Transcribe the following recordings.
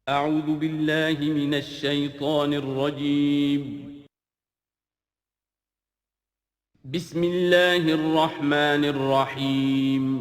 أعوذ بالله من الشيطان الرجيم. بسم الله الرحمن الرحيم.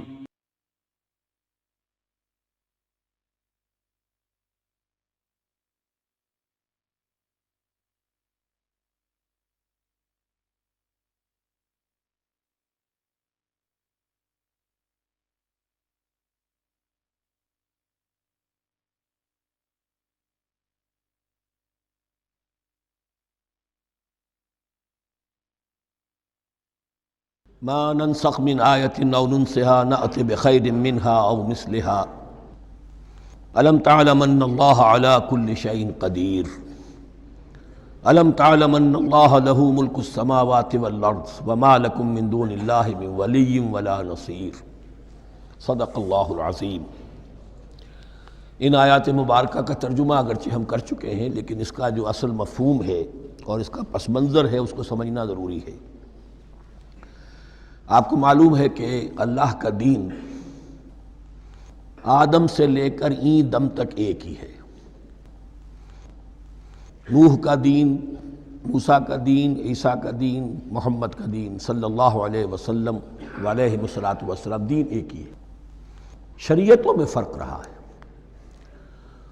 ما ننسخ من آیة أو ننسها نأت بخير منها أو مثلها ألم تعلم أن الله على كل شيء قدير ألم تعلم أن الله له ملك السماوات والأرض وما لكم من دون الله من ولي ولا نصير صدق اللہ العظیم۔ ان آیات مبارکہ کا ترجمہ اگرچہ ہم کر چکے ہیں، لیکن اس کا جو اصل مفہوم ہے اور اس کا پس منظر ہے اس کو سمجھنا ضروری ہے۔ آپ کو معلوم ہے کہ اللہ کا دین آدم سے لے کر این دم تک ایک ہی ہے۔ نوح کا دین، موسیٰ کا دین، عیسیٰ کا دین، محمد کا دین صلی اللہ علیہ وسلم علیہ الصلاۃ والسلام، دین ایک ہی ہے۔ شریعتوں میں فرق رہا ہے،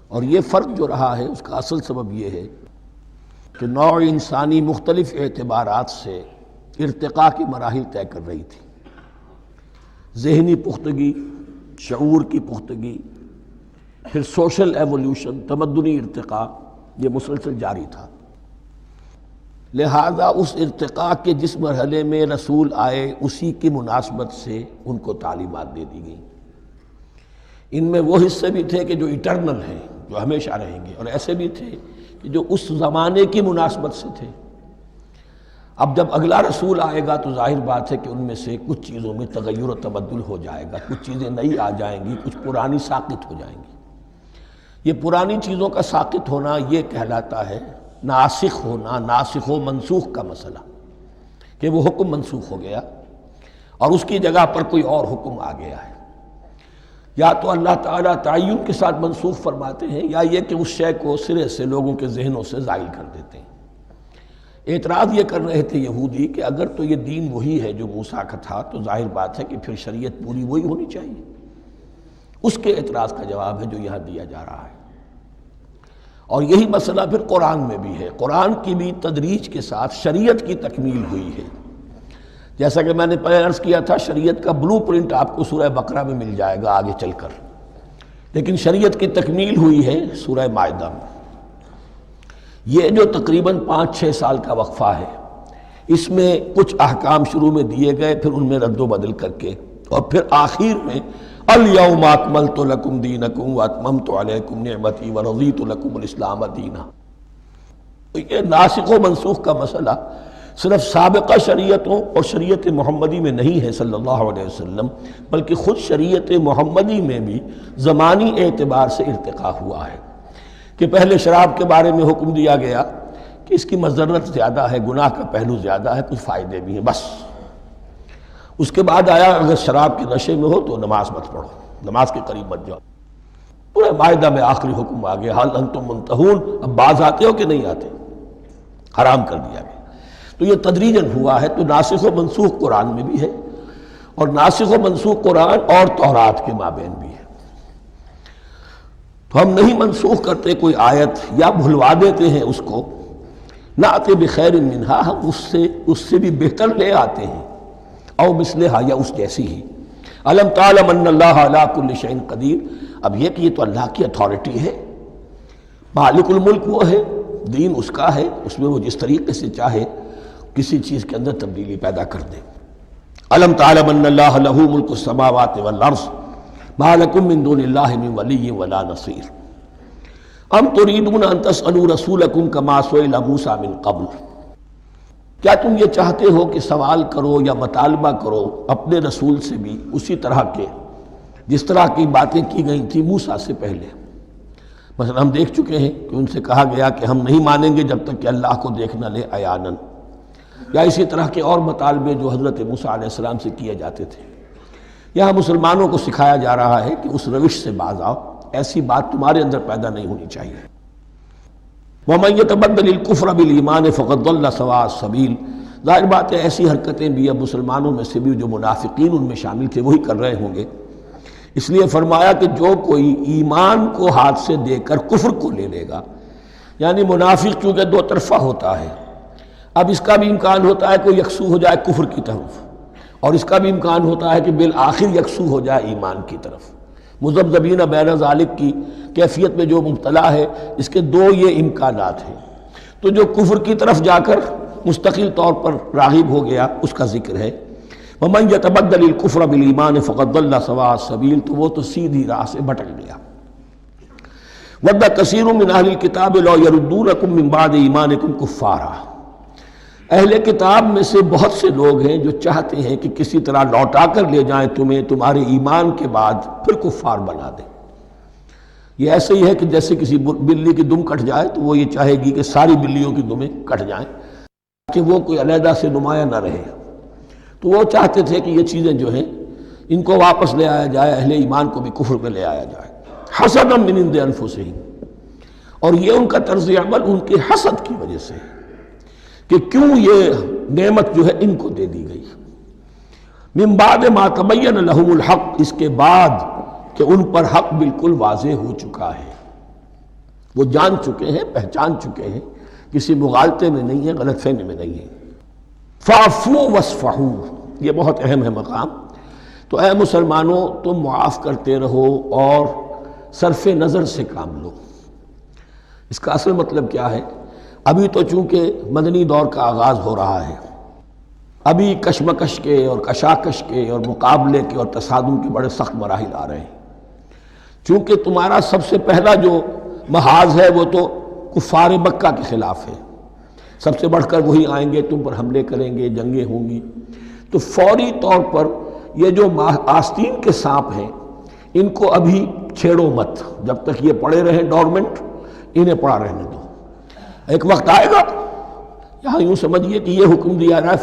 اور یہ فرق جو رہا ہے اس کا اصل سبب یہ ہے کہ نوع انسانی مختلف اعتبارات سے ارتقاء کی مراحل طے کر رہی تھی۔ ذہنی پختگی، شعور کی پختگی، پھر سوشل ایولیوشن، تمدنی ارتقاء، یہ مسلسل جاری تھا۔ لہذا اس ارتقاء کے جس مرحلے میں رسول آئے اسی کی مناسبت سے ان کو تعلیمات دے دی گئیں۔ ان میں وہ حصے بھی تھے کہ جو ایٹرنل ہیں، جو ہمیشہ رہیں گے، اور ایسے بھی تھے کہ جو اس زمانے کی مناسبت سے تھے۔ اب جب اگلا رسول آئے گا تو ظاہر بات ہے کہ ان میں سے کچھ چیزوں میں تغیر و تبدل ہو جائے گا، کچھ چیزیں نئی آ جائیں گی، کچھ پرانی ساقط ہو جائیں گی۔ یہ پرانی چیزوں کا ساقط ہونا یہ کہلاتا ہے ناسخ ہونا، ناسخ و منسوخ کا مسئلہ، کہ وہ حکم منسوخ ہو گیا اور اس کی جگہ پر کوئی اور حکم آ گیا ہے۔ یا تو اللہ تعالیٰ تعین کے ساتھ منسوخ فرماتے ہیں، یا یہ کہ اس شے کو سرے سے لوگوں کے ذہنوں سے زائل کر دیتے ہیں۔ اعتراض یہ کر رہے تھے یہودی کہ اگر تو یہ دین وہی ہے جو موسیٰ کا تھا تو ظاہر بات ہے کہ پھر شریعت پوری وہی ہونی چاہیے۔ اس کے اعتراض کا جواب ہے جو یہاں دیا جا رہا ہے، اور یہی مسئلہ پھر قرآن میں بھی ہے۔ قرآن کی بھی تدریج کے ساتھ شریعت کی تکمیل ہوئی ہے۔ جیسا کہ میں نے پہلے عرض کیا تھا، شریعت کا بلو پرنٹ آپ کو سورہ بقرہ میں مل جائے گا آگے چل کر، لیکن شریعت کی تکمیل ہوئی ہے سورہ مائدہ میں۔ یہ جو تقریباً 5-6 سال کا وقفہ ہے، اس میں کچھ احکام شروع میں دیے گئے، پھر ان میں رد و بدل کر کے، اور پھر آخر میں الیوم اکملت لکم دینکم واتممت علیکم نعمتی ورضیت لکم الاسلام دینا۔ یہ ناسخ و منسوخ کا مسئلہ صرف سابقہ شریعتوں اور شریعت محمدی میں نہیں ہے صلی اللہ علیہ وسلم، بلکہ خود شریعت محمدی میں بھی زمانی اعتبار سے ارتقاء ہوا ہے۔ کہ پہلے شراب کے بارے میں حکم دیا گیا کہ اس کی مضرت زیادہ ہے، گناہ کا پہلو زیادہ ہے، کچھ فائدے بھی ہیں، بس۔ اس کے بعد آیا اگر شراب کے نشے میں ہو تو نماز مت پڑھو، نماز کے قریب مت جاؤ۔ پورے مائدہ میں آخری حکم آ گیا، حل انتم منتہون، اب باز آتے ہو کہ نہیں آتے، حرام کر دیا گیا۔ تو یہ تدریجاً ہوا ہے۔ تو ناسخ و منسوخ قرآن میں بھی ہے، اور ناسخ و منسوخ قرآن اور تورات کے مابین بھی ہے۔ تو ہم نہیں منسوخ کرتے کوئی آیت یا بھلوا دیتے ہیں اس کو، نأتی بخیر منہا، ہم اس سے بھی بہتر لے آتے ہیں، او مثلہا، یا اس جیسی ہی۔ الم تعلم ان اللہ علی کل شیء قدیر، اب یہ کہ یہ تو اللہ کی اتھارٹی ہے، مالک الملک وہ ہے، دین اس کا ہے، اس میں وہ جس طریقے سے چاہے کسی چیز کے اندر تبدیلی پیدا کر دے۔ الم تعلم ان اللہ لہ ملک السماوات والارض ما لکم من دون اللہ من ولی ولا نصیر ام تریدون ان تسألوا رسولکم کما سئل موسیٰ من قبل، کیا تم یہ چاہتے ہو کہ سوال کرو یا مطالبہ کرو اپنے رسول سے بھی اسی طرح کے جس طرح کی باتیں کی گئی تھی موسیٰ سے پہلے؟ مثلا ہم دیکھ چکے ہیں کہ ان سے کہا گیا کہ ہم نہیں مانیں گے جب تک کہ اللہ کو دیکھ نہ لے عیاناً، یا اسی طرح کے اور مطالبے جو حضرت موسیٰ علیہ السلام سے کیے جاتے تھے۔ یہاں مسلمانوں کو سکھایا جا رہا ہے کہ اس روش سے باز آؤ ایسی بات تمہارے اندر پیدا نہیں ہونی چاہیے۔ وَمَن يَتَبَدَّلِ الْكُفْرَ بِالْإِيمَانِ فَقَدْ ضَلَّ سَوَاءَ السَّبِيلِ۔ ظاہر بات ہے ایسی حرکتیں بھی اب مسلمانوں میں سے بھی جو منافقین ان میں شامل تھے وہی کر رہے ہوں گے۔ اس لیے فرمایا کہ جو کوئی ایمان کو ہاتھ سے دے کر کفر کو لے لے گا، یعنی منافق چونکہ دو طرفہ ہوتا ہے، اب اس کا بھی امکان ہوتا ہے کہ یکسو ہو جائے کفر کی طرف، اور اس کا بھی امکان ہوتا ہے کہ بالآخر یکسو ہو جائے ایمان کی طرف۔ مذبذبین بین ذالک کی کیفیت میں جو مبتلا ہے، اس کے دو یہ امکانات ہیں۔ تو جو کفر کی طرف جا کر مستقل طور پر راغب ہو گیا اس کا ذکر ہے۔ وَمَن يَتَبَدَّلِ الْكُفْرَ بِالْإِيمَانِ فَقَدْ ضَلَّ سَوَاءَ السَّبِيلِ، تو وہ تو سیدھی راہ سے بھٹک گیا۔ وَدَّ كَثِيرٌ مِّنْ أَهْلِ الْكِتَابِ لَوْ يَرُدُّونَكُم مِّن بَعْدِ إِيمَانِكُمْ كُفَّارًا۔ اہل کتاب میں سے بہت سے لوگ ہیں جو چاہتے ہیں کہ کسی طرح لوٹا کر لے جائیں تمہیں تمہارے ایمان کے بعد پھر کفار بنا دیں۔ یہ ایسے ہی ہے کہ جیسے کسی بلی کی دم کٹ جائے تو وہ یہ چاہے گی کہ ساری بلیوں کی دمیں کٹ جائیں کہ وہ کوئی علیحدہ سے نمایاں نہ رہے۔ تو وہ چاہتے تھے کہ یہ چیزیں جو ہیں ان کو واپس لے آیا جائے، اہل ایمان کو بھی کفر میں لے آیا جائے۔ حسدا من عند انفسہم، اور یہ ان کا طرز عمل ان کے حسد کی وجہ سے کہ کیوں یہ نعمت جو ہے ان کو دے دی گئی۔ من بعد ما تبین لہم الحق، اس کے بعد کہ ان پر حق بالکل واضح ہو چکا ہے، وہ جان چکے ہیں، پہچان چکے ہیں، کسی مغالطے میں نہیں ہے، غلط فہمی میں نہیں ہے۔ فاعفوا واصفحوا، یہ بہت اہم ہے مقام۔ تو اے مسلمانوں تم معاف کرتے رہو اور صرف نظر سے کام لو۔ اس کا اصل مطلب کیا ہے؟ ابھی تو چونکہ مدنی دور کا آغاز ہو رہا ہے، ابھی کشمکش کے اور کشاکش کے اور مقابلے کے اور تصادم کے بڑے سخت مراحل آ رہے ہیں۔ چونکہ تمہارا سب سے پہلا جو محاذ ہے وہ تو کفار مکہ کے خلاف ہے، سب سے بڑھ کر وہی آئیں گے، تم پر حملے کریں گے، جنگیں ہوں گی۔ تو فوری طور پر یہ جو آستین کے سانپ ہیں ان کو ابھی چھیڑو مت، جب تک یہ پڑے رہیں ڈورمنٹ، انہیں پڑا رہنے دو۔ ایک وقت آئے گا، یہاں یوں سمجھیے کہ یہ حکم دیا رہا ہے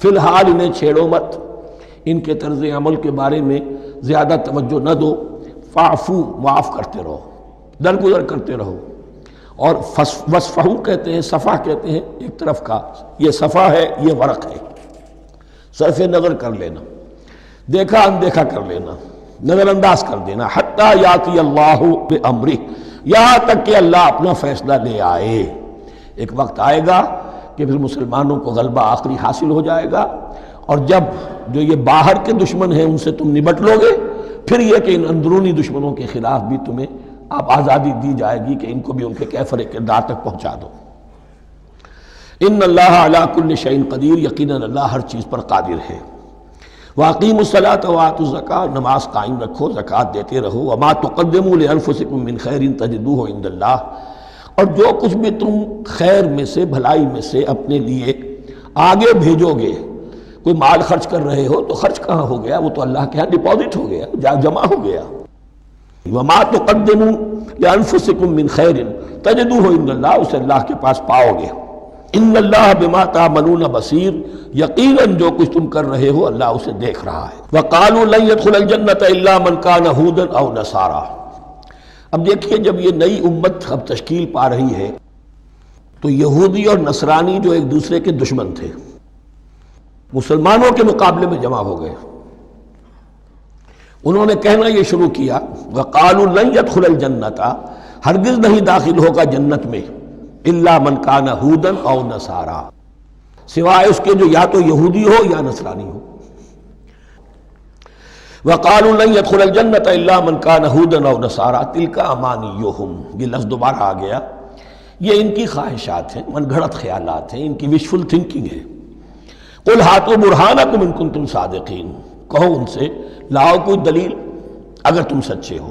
فی الحال انہیں چھیڑو مت، ان کے طرز عمل کے بارے میں زیادہ توجہ نہ دو۔ فاعفو، معاف کرتے رہو، درگزر کرتے رہو۔ اور وصفحو کہتے ہیں، صفح کہتے ہیں ایک طرف کا، یہ صفح ہے، یہ ورق ہے، صرف نظر کر لینا، دیکھا اندیکھا کر لینا، نظر انداز کر دینا۔ حتی یاتی اللہ بامرہ، یہاں تک کہ اللہ اپنا فیصلہ لے آئے۔ ایک وقت آئے گا کہ پھر مسلمانوں کو غلبہ آخری حاصل ہو جائے گا، اور جب جو یہ باہر کے دشمن ہیں ان سے تم نمٹ لو گے، پھر یہ کہ ان اندرونی دشمنوں کے خلاف بھی تمہیں اب آزادی دی جائے گی کہ ان کو بھی ان کے کیفر کردار تک پہنچا دو۔ ان اللہ علی کل شیء قدیر، یقیناً اللہ ہر چیز پر قادر ہے۔ واقیموا الصلاۃ وآتوا الزکاۃ، نماز قائم رکھو، زکوٰۃ دیتے رہو۔ وما تقدموا لانفسکم من خیر تجدوہ عند اللہ، اور جو کچھ بھی تم خیر میں سے، بھلائی میں سے اپنے لیے آگے بھیجو گے، کوئی مال خرچ کر رہے ہو تو خرچ کہاں ہو گیا؟ وہ تو اللہ کے ہاں ڈپازٹ ہو گیا، جمع ہو گیا۔ وما تقدموا لانفسکم من خیر تجدوہ عند اللہ، اسے اللہ کے پاس پاؤ گے۔ ان اللہ بما تعملون بصیر، یقیناً جو کچھ تم کر رہے ہو اللہ اسے دیکھ رہا ہے۔ وقالوا لن يدخل الجنۃ الا من كان هودا او نصارى۔ اب دیکھیے جب یہ نئی امت اب تشکیل پا رہی ہے تو یہودی اور نصرانی جو ایک دوسرے کے دشمن تھے مسلمانوں کے مقابلے میں جمع ہو گئے۔ انہوں نے کہنا یہ شروع کیا، وقالوا لن يدخل الجنۃ، ہرگز نہیں داخل ہوگا جنت میں، الا من کان ہودا او نصارا، سوائے اس کے جو یا تو یہودی ہو یا نصرانی ہو۔ وقالوا لن يدخل الجنۃ الا من کان ہودا او نصارا تلک امانیہم، یہ لفظ دوبارہ آ گیا، یہ ان کی خواہشات ہیں، من گھڑت خیالات ہیں، ان کی وشفل تھنکنگ ہے۔ قل ہاتوا برہانکم ان کنتم صادقین، کہو ان سے لاؤ کوئی دلیل اگر تم سچے ہو،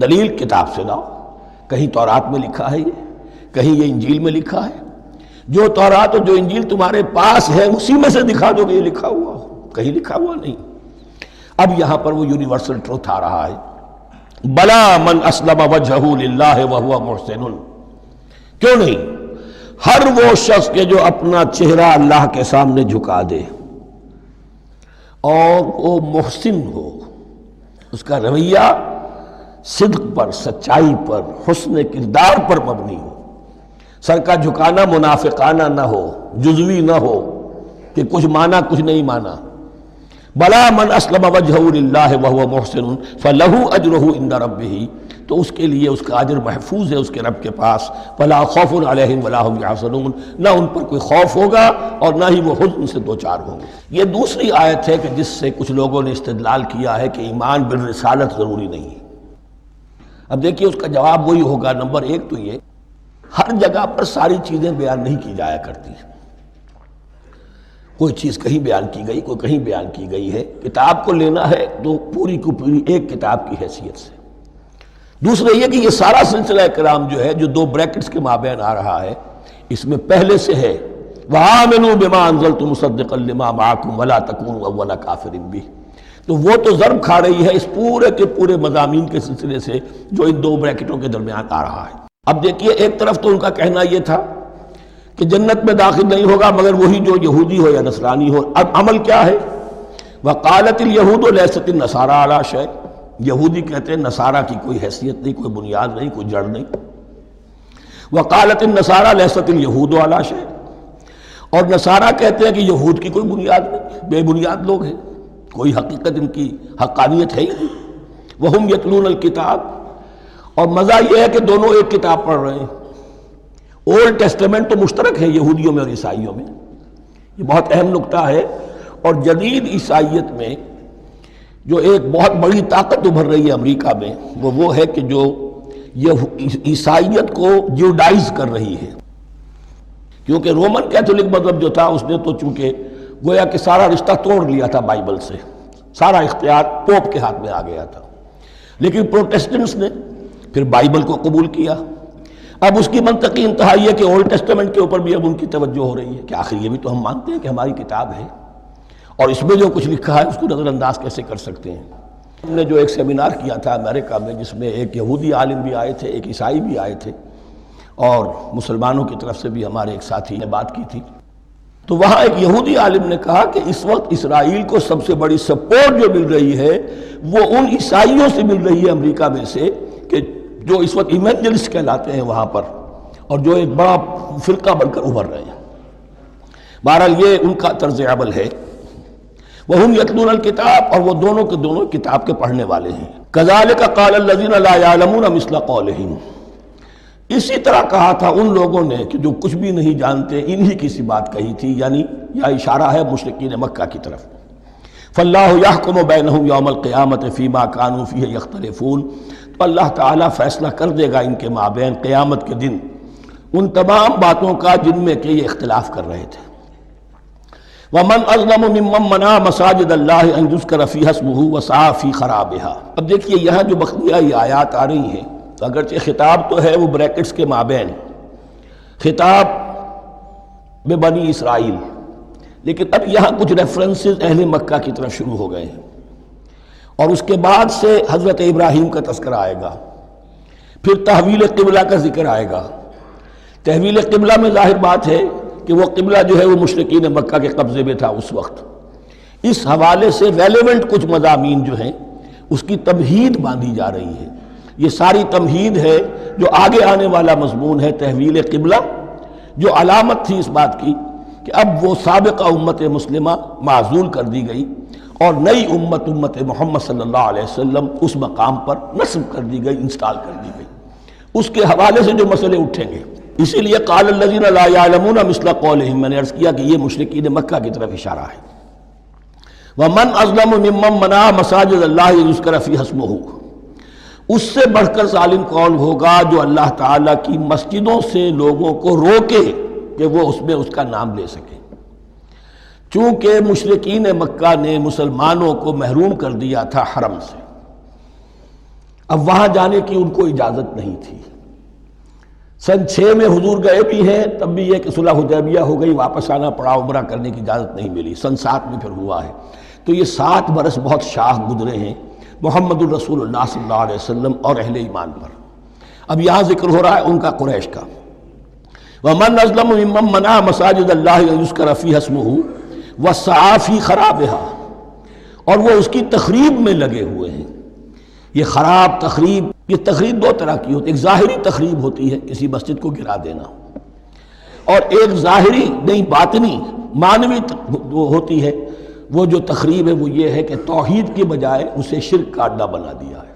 دلیل کتاب سے لاؤ، کہیں تورات میں لکھا ہے، یہ کہیں یہ انجیل میں لکھا ہے، جو تورات اور جو انجیل تمہارے پاس ہے اسی میں سے دکھا دو کہ یہ لکھا ہوا ہو، کہیں لکھا ہوا نہیں۔ اب یہاں پر وہ یونیورسل ٹروتھ آ رہا ہے، بلا من اسلم وجہہ للہ وہو محسن، کیوں نہیں، ہر وہ شخص کے جو اپنا چہرہ اللہ کے سامنے جھکا دے اور وہ محسن ہو، اس کا رویہ صدق پر، سچائی پر، حسن کردار پر مبنی ہو، سر کا جھکانا منافقانہ نہ ہو، جزوی نہ ہو کہ کچھ مانا کچھ نہیں مانا۔ بلا من اسلم وجہہ للہ وہو محسن فلہ اجرہ عند ربہ، تو اس کے لیے اس کا اجر محفوظ ہے اس کے رب کے پاس۔ فلا خوف علیہم ولا هم یحزنون، نہ ان پر کوئی خوف ہوگا اور نہ ہی وہ حزن سے دوچار ہوں گے۔ یہ دوسری آیت ہے کہ جس سے کچھ لوگوں نے استدلال کیا ہے کہ ایمان بالرسالت ضروری نہیں ہے۔ اب دیکھیے اس کا جواب وہی ہوگا، نمبر ایک تو یہ، ہر جگہ پر ساری چیزیں بیان نہیں کی جایا کرتی، کوئی چیز کہیں بیان کی گئی، کوئی کہیں بیان کی گئی ہے۔ کتاب کو لینا ہے تو پوری کو پوری ایک کتاب کی حیثیت سے۔ دوسرا یہ کہ یہ سارا سلسلہ کرام جو ہے، جو دو بریکٹس کے مابین آ رہا ہے، اس میں پہلے سے ہے وَآمِنُوا بِمَا أَنزَلْتُ مُصَدِّقًا لِمَا مَعَكُمْ وَلَا تَكُونُوا أَوَّلَ كَافِرٍ بِهِ، تو وہ تو ضرب کھا رہی ہے اس پورے کے پورے مضامین کے سلسلے سے جو ان دو بریکٹوں کے درمیان آ رہا ہے۔ اب دیکھیے ایک طرف تو ان کا کہنا یہ تھا کہ جنت میں داخل نہیں ہوگا مگر وہی جو یہودی ہو یا نصرانی ہو۔ اب عمل کیا ہے؟ وَقَالَتِ الْيَهُودُ لَيْسَتِ النَّصَارَىٰ عَلَىٰ شَيْءٍ، یہودی کہتے ہیں نصارہ کی کوئی حیثیت نہیں، کوئی بنیاد نہیں، کوئی جڑ نہیں۔ وَقَالَتِ النَّصَارَىٰ لَيْسَتِ الْيَهُودُ عَلَىٰ شَيْءٍ، اور نصارہ کہتے ہیں کہ یہود کی کوئی بنیاد نہیں، بے بنیاد لوگ ہیں، کوئی حقیقت ان کی حقانیت ہے ہی نہیں۔ وَهُمْ يَتْلُونَ الْكِتَابَ، اور مزہ یہ ہے کہ دونوں ایک کتاب پڑھ رہے ہیں۔ اولڈ ٹیسٹمنٹ تو مشترک ہے یہودیوں میں اور عیسائیوں میں، یہ بہت اہم نکتہ ہے۔ اور جدید عیسائیت میں جو ایک بہت بڑی طاقت ابھر رہی ہے امریکہ میں، وہ ہے کہ جو یہ عیسائیت کو جیوڈائز کر رہی ہے، کیونکہ رومن کیتھولک مذہب جو تھا اس نے تو چونکہ گویا کہ سارا رشتہ توڑ لیا تھا بائبل سے، سارا اختیار پوپ کے ہاتھ میں آ گیا تھا، لیکن پروٹیسٹنٹس نے پھر بائبل کو قبول کیا۔ اب اس کی منطقی انتہا یہ کہ اولڈ ٹیسٹمنٹ کے اوپر بھی اب ان کی توجہ ہو رہی ہے کہ آخر یہ بھی تو ہم مانتے ہیں کہ ہماری کتاب ہے، اور اس میں جو کچھ لکھا ہے اس کو نظر انداز کیسے کر سکتے ہیں۔ ہم نے جو ایک سیمینار کیا تھا امریکہ میں، جس میں ایک یہودی عالم بھی آئے تھے، ایک عیسائی بھی آئے تھے، اور مسلمانوں کی طرف سے بھی ہمارے ایک ساتھی نے بات کی تھی، تو وہاں ایک یہودی عالم نے کہا کہ اس وقت اسرائیل کو سب سے بڑی سپورٹ جو مل رہی ہے وہ ان عیسائیوں سے مل رہی ہے امریکہ میں سے، کہ جو اس وقت ایونجلسٹ کہلاتے ہیں وہاں پر، اور جو ایک بڑا فرقہ بن کر ابھر رہے ہیں۔ بہرحال یہ ان کا طرز عمل ہے۔ وَهُمْ يَتْلُونَ الْكِتَابَ، اور وہ دونوں کے دونوں کتاب کے پڑھنے والے ہیں۔ كَذَلِكَ قَالَ الَّذِينَ لَا يَعْلَمُونَ مِثْلَ قَوْلِهِمْ، اسی طرح کہا تھا ان لوگوں نے کہ جو کچھ بھی نہیں جانتے انہی کی سی بات کہی تھی، یعنی یہ اشارہ ہے مشرکین مکہ کی طرف۔ فَاللَّهُ يَحْكُمُ بَيْنَهُمْ يَوْمَ الْقِيَامَةِ فِيمَا كَانُوا فِيهِ يَخْتَلِفُونَ، تو اللہ تعالیٰ فیصلہ کر دے گا ان کے مابین قیامت کے دن ان تمام باتوں کا جن میں کہ یہ اختلاف کر رہے تھے۔ وَمَنْ أَظْلَمُ مِمَّنْ مَنَعَ مَسَاجِدَ اللَّهِ أَنْ يُذْكَرَ فِيهَا اسْمُهُ وَسَعَىٰ فِي خَرَابِهَا۔ اب دیکھیے یہاں جو بخیہ یہ آیات آ رہی ہیں، تو اگرچہ خطاب تو ہے وہ بریکٹس کے مابین، خطاب میں بنی اسرائیل، لیکن اب یہاں کچھ ریفرنسز اہل مکہ کی طرف شروع ہو گئے ہیں، اور اس کے بعد سے حضرت ابراہیم کا تذکرہ آئے گا، پھر تحویل قبلہ کا ذکر آئے گا۔ تحویل قبلہ میں ظاہر بات ہے کہ وہ قبلہ جو ہے وہ مشرکین مکہ کے قبضے میں تھا اس وقت، اس حوالے سے ریلیونٹ کچھ مضامین جو ہیں اس کی تمہید باندھی جا رہی ہے۔ یہ ساری تمہید ہے جو آگے آنے والا مضمون ہے تحویل قبلہ، جو علامت تھی اس بات کی کہ اب وہ سابقہ امت مسلمہ معزول کر دی گئی اور نئی امت محمد صلی اللہ علیہ وسلم اس مقام پر نصب کر دی گئی، انسٹال کر دی گئی۔ اس کے حوالے سے جو مسئلے اٹھیں گے، اسی لیے قال الذین لا یعلمون مثل قولہم، میں نے عرض کیا کہ یہ مشرکین مکہ کی طرف اشارہ ہے۔ ومن اظلم ممن منع مساجد اللہ یذکر فیہا اسمہ، اس سے بڑھ کر ظالم کون ہوگا جو اللہ تعالیٰ کی مسجدوں سے لوگوں کو روکے کہ وہ اس میں اس کا نام لے سکے۔ چونکہ مشرکین مکہ نے مسلمانوں کو محروم کر دیا تھا حرم سے، اب وہاں جانے کی ان کو اجازت نہیں تھی۔ سن 6 میں حضور گئے بھی ہیں، تب بھی یہ کہ صلح حدیبیہ ہو گئی، واپس آنا پڑا، عمرہ کرنے کی اجازت نہیں ملی۔ سن 7 میں پھر ہوا ہے، تو یہ 7 برس بہت شاہ گزرے ہیں محمد الرسول اللہ صلی اللہ علیہ وسلم اور اہل ایمان پر۔ اب یہاں ذکر ہو رہا ہے ان کا، قریش کا۔ وَمَنْ أَظْلَمُ مِمَّنْ مَنَعَ مَسَاجِدَ اللَّهِ أَنْ يُذْكَرَ فِيهَا اسْمُهُ وَسَعَىٰ فِي خَرَابِهَا، اور وہ اس کی تخریب میں لگے ہوئے ہیں۔ یہ خراب تخریب، یہ تخریب دو طرح کی ہوتی ہے، ایک ظاہری تخریب ہوتی ہے کسی مسجد کو گرا دینا، اور ایک ظاہری نہیں باطنی معنوی ہوتی ہے۔ وہ جو تخریب ہے وہ یہ ہے کہ توحید کی بجائے اسے شرک کا اڈا بنا دیا ہے۔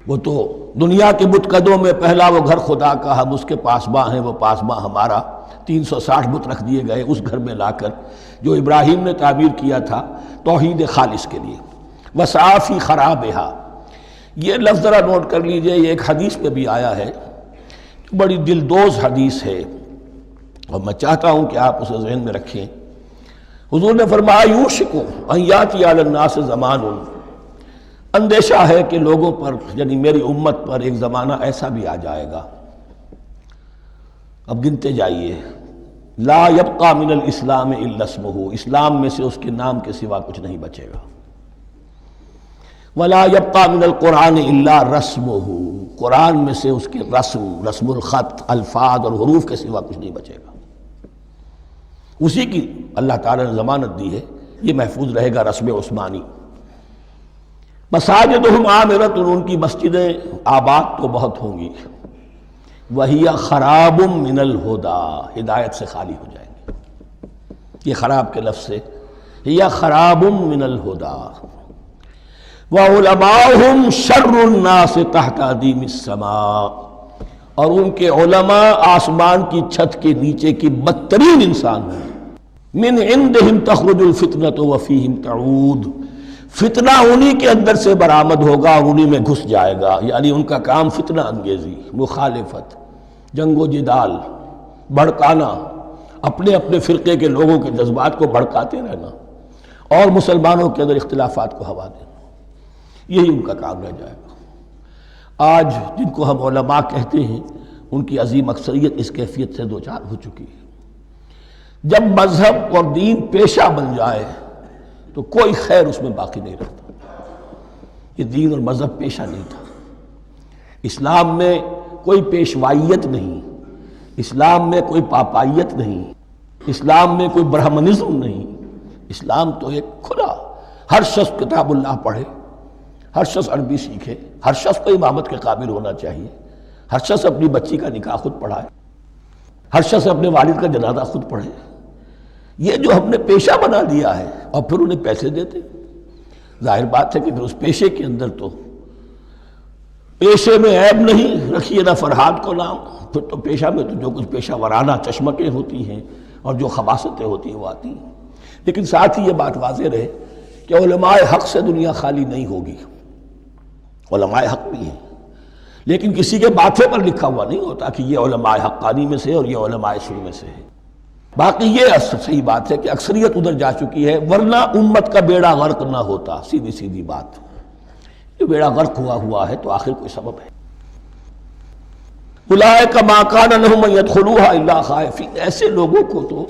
وہ تو دنیا کے بت قدوں میں پہلا وہ گھر خدا کا، ہم اس کے پاسباں ہیں، وہ پاسباں ہمارا، 360 بت رکھ دیے گئے اس گھر میں لا کر جو ابراہیم نے تعبیر کیا تھا توحید خالص کے لیے۔ وَسَعَىٰ خرابہا، یہ لفظ ذرا نوٹ کر لیجئے، یہ ایک حدیث میں بھی آیا ہے، بڑی دلدوز حدیث ہے، اور میں چاہتا ہوں کہ آپ اسے ذہن میں رکھیں۔ حضور نے فرمایا یوشک ان یاتی علی الناس زمان، اندیشہ ہے کہ لوگوں پر یعنی میری امت پر ایک زمانہ ایسا بھی آ جائے گا، اب گنتے جائیے، لا یبقى من الاسلام الا اسمہ، اسلام میں سے اس کے نام کے سوا کچھ نہیں بچے گا، ولا یبقى من القرآن الا رسمہ، قرآن میں سے اس کے رسم الخط، الفاظ اور حروف کے سوا کچھ نہیں بچے گا، اسی کی اللہ تعالیٰ نے ضمانت دی ہے، یہ محفوظ رہے گا رسم عثمانی۔ مساجدہم عامرۃ، ان کی مسجدیں آباد تو بہت ہوں گی، وہی خراب من الہدی، ہدایت سے خالی ہو جائیں گے، یہ خراب کے لفظ سے، یا خراب من الہدی، وعلماؤہم شر الناس تحت ادیم السماء، اور ان کے علماء آسمان کی چھت کے نیچے کی بدترین انسان ہیں، من عندہم تخرج الفتنۃ وفیہم تعود، فتنہ انہی کے اندر سے برآمد ہوگا اور انہی میں گھس جائے گا، یعنی ان کا کام فتنہ انگیزی، مخالفت، جنگ و جدال، بھڑکانا، اپنے اپنے فرقے کے لوگوں کے جذبات کو بھڑکاتے رہنا اور مسلمانوں کے اندر اختلافات کو ہوا دینا، یہی ان کا کام رہ جائے گا۔ آج جن کو ہم علماء کہتے ہیں ان کی عظیم اکثریت اس کیفیت سے دوچار ہو چکی ہے۔ جب مذہب اور دین پیشہ بن جائے تو کوئی خیر اس میں باقی نہیں رہتا۔ یہ دین اور مذہب پیشہ نہیں تھا، اسلام میں کوئی پیشوائیت نہیں، اسلام میں کوئی پاپائیت نہیں، اسلام میں کوئی برہمنزم نہیں، اسلام تو ایک کھلا، ہر شخص کتاب اللہ پڑھے، ہر شخص عربی سیکھے، ہر شخص کو امامت کے قابل ہونا چاہیے، ہر شخص اپنی بچی کا نکاح خود پڑھائے، ہر شخص اپنے والد کا جنازہ خود پڑھے۔ یہ جو ہم نے پیشہ بنا دیا ہے اور پھر انہیں پیسے دیتے، ظاہر بات ہے کہ پھر اس پیشے کے اندر تو پیشے میں عیب نہیں، رکھیے نہ فرہاد کو نام، پھر تو پیشہ میں تو جو کچھ پیشہ ورانہ چشمکیں ہوتی ہیں اور جو خباثتیں ہوتی ہیں وہ آتی ہیں۔ لیکن ساتھ ہی یہ بات واضح رہے کہ علماء حق سے دنیا خالی نہیں ہوگی، علماء حق بھی ہیں، لیکن کسی کے ماتھے پر لکھا ہوا نہیں ہوتا کہ یہ علماء حقانی میں سے اور یہ علماء سو میں سے ہے۔ باقی یہ صحیح بات ہے کہ اکثریت ادھر جا چکی ہے، ورنہ امت کا بیڑا غرق نہ ہوتا، سیدھی سیدھی بات، یہ بیڑا غرق ہوا ہے تو آخر کوئی سبب ہے۔ اولئک ما کان لہم ان یدخلوها الا خائفین، ایسے لوگوں کو تو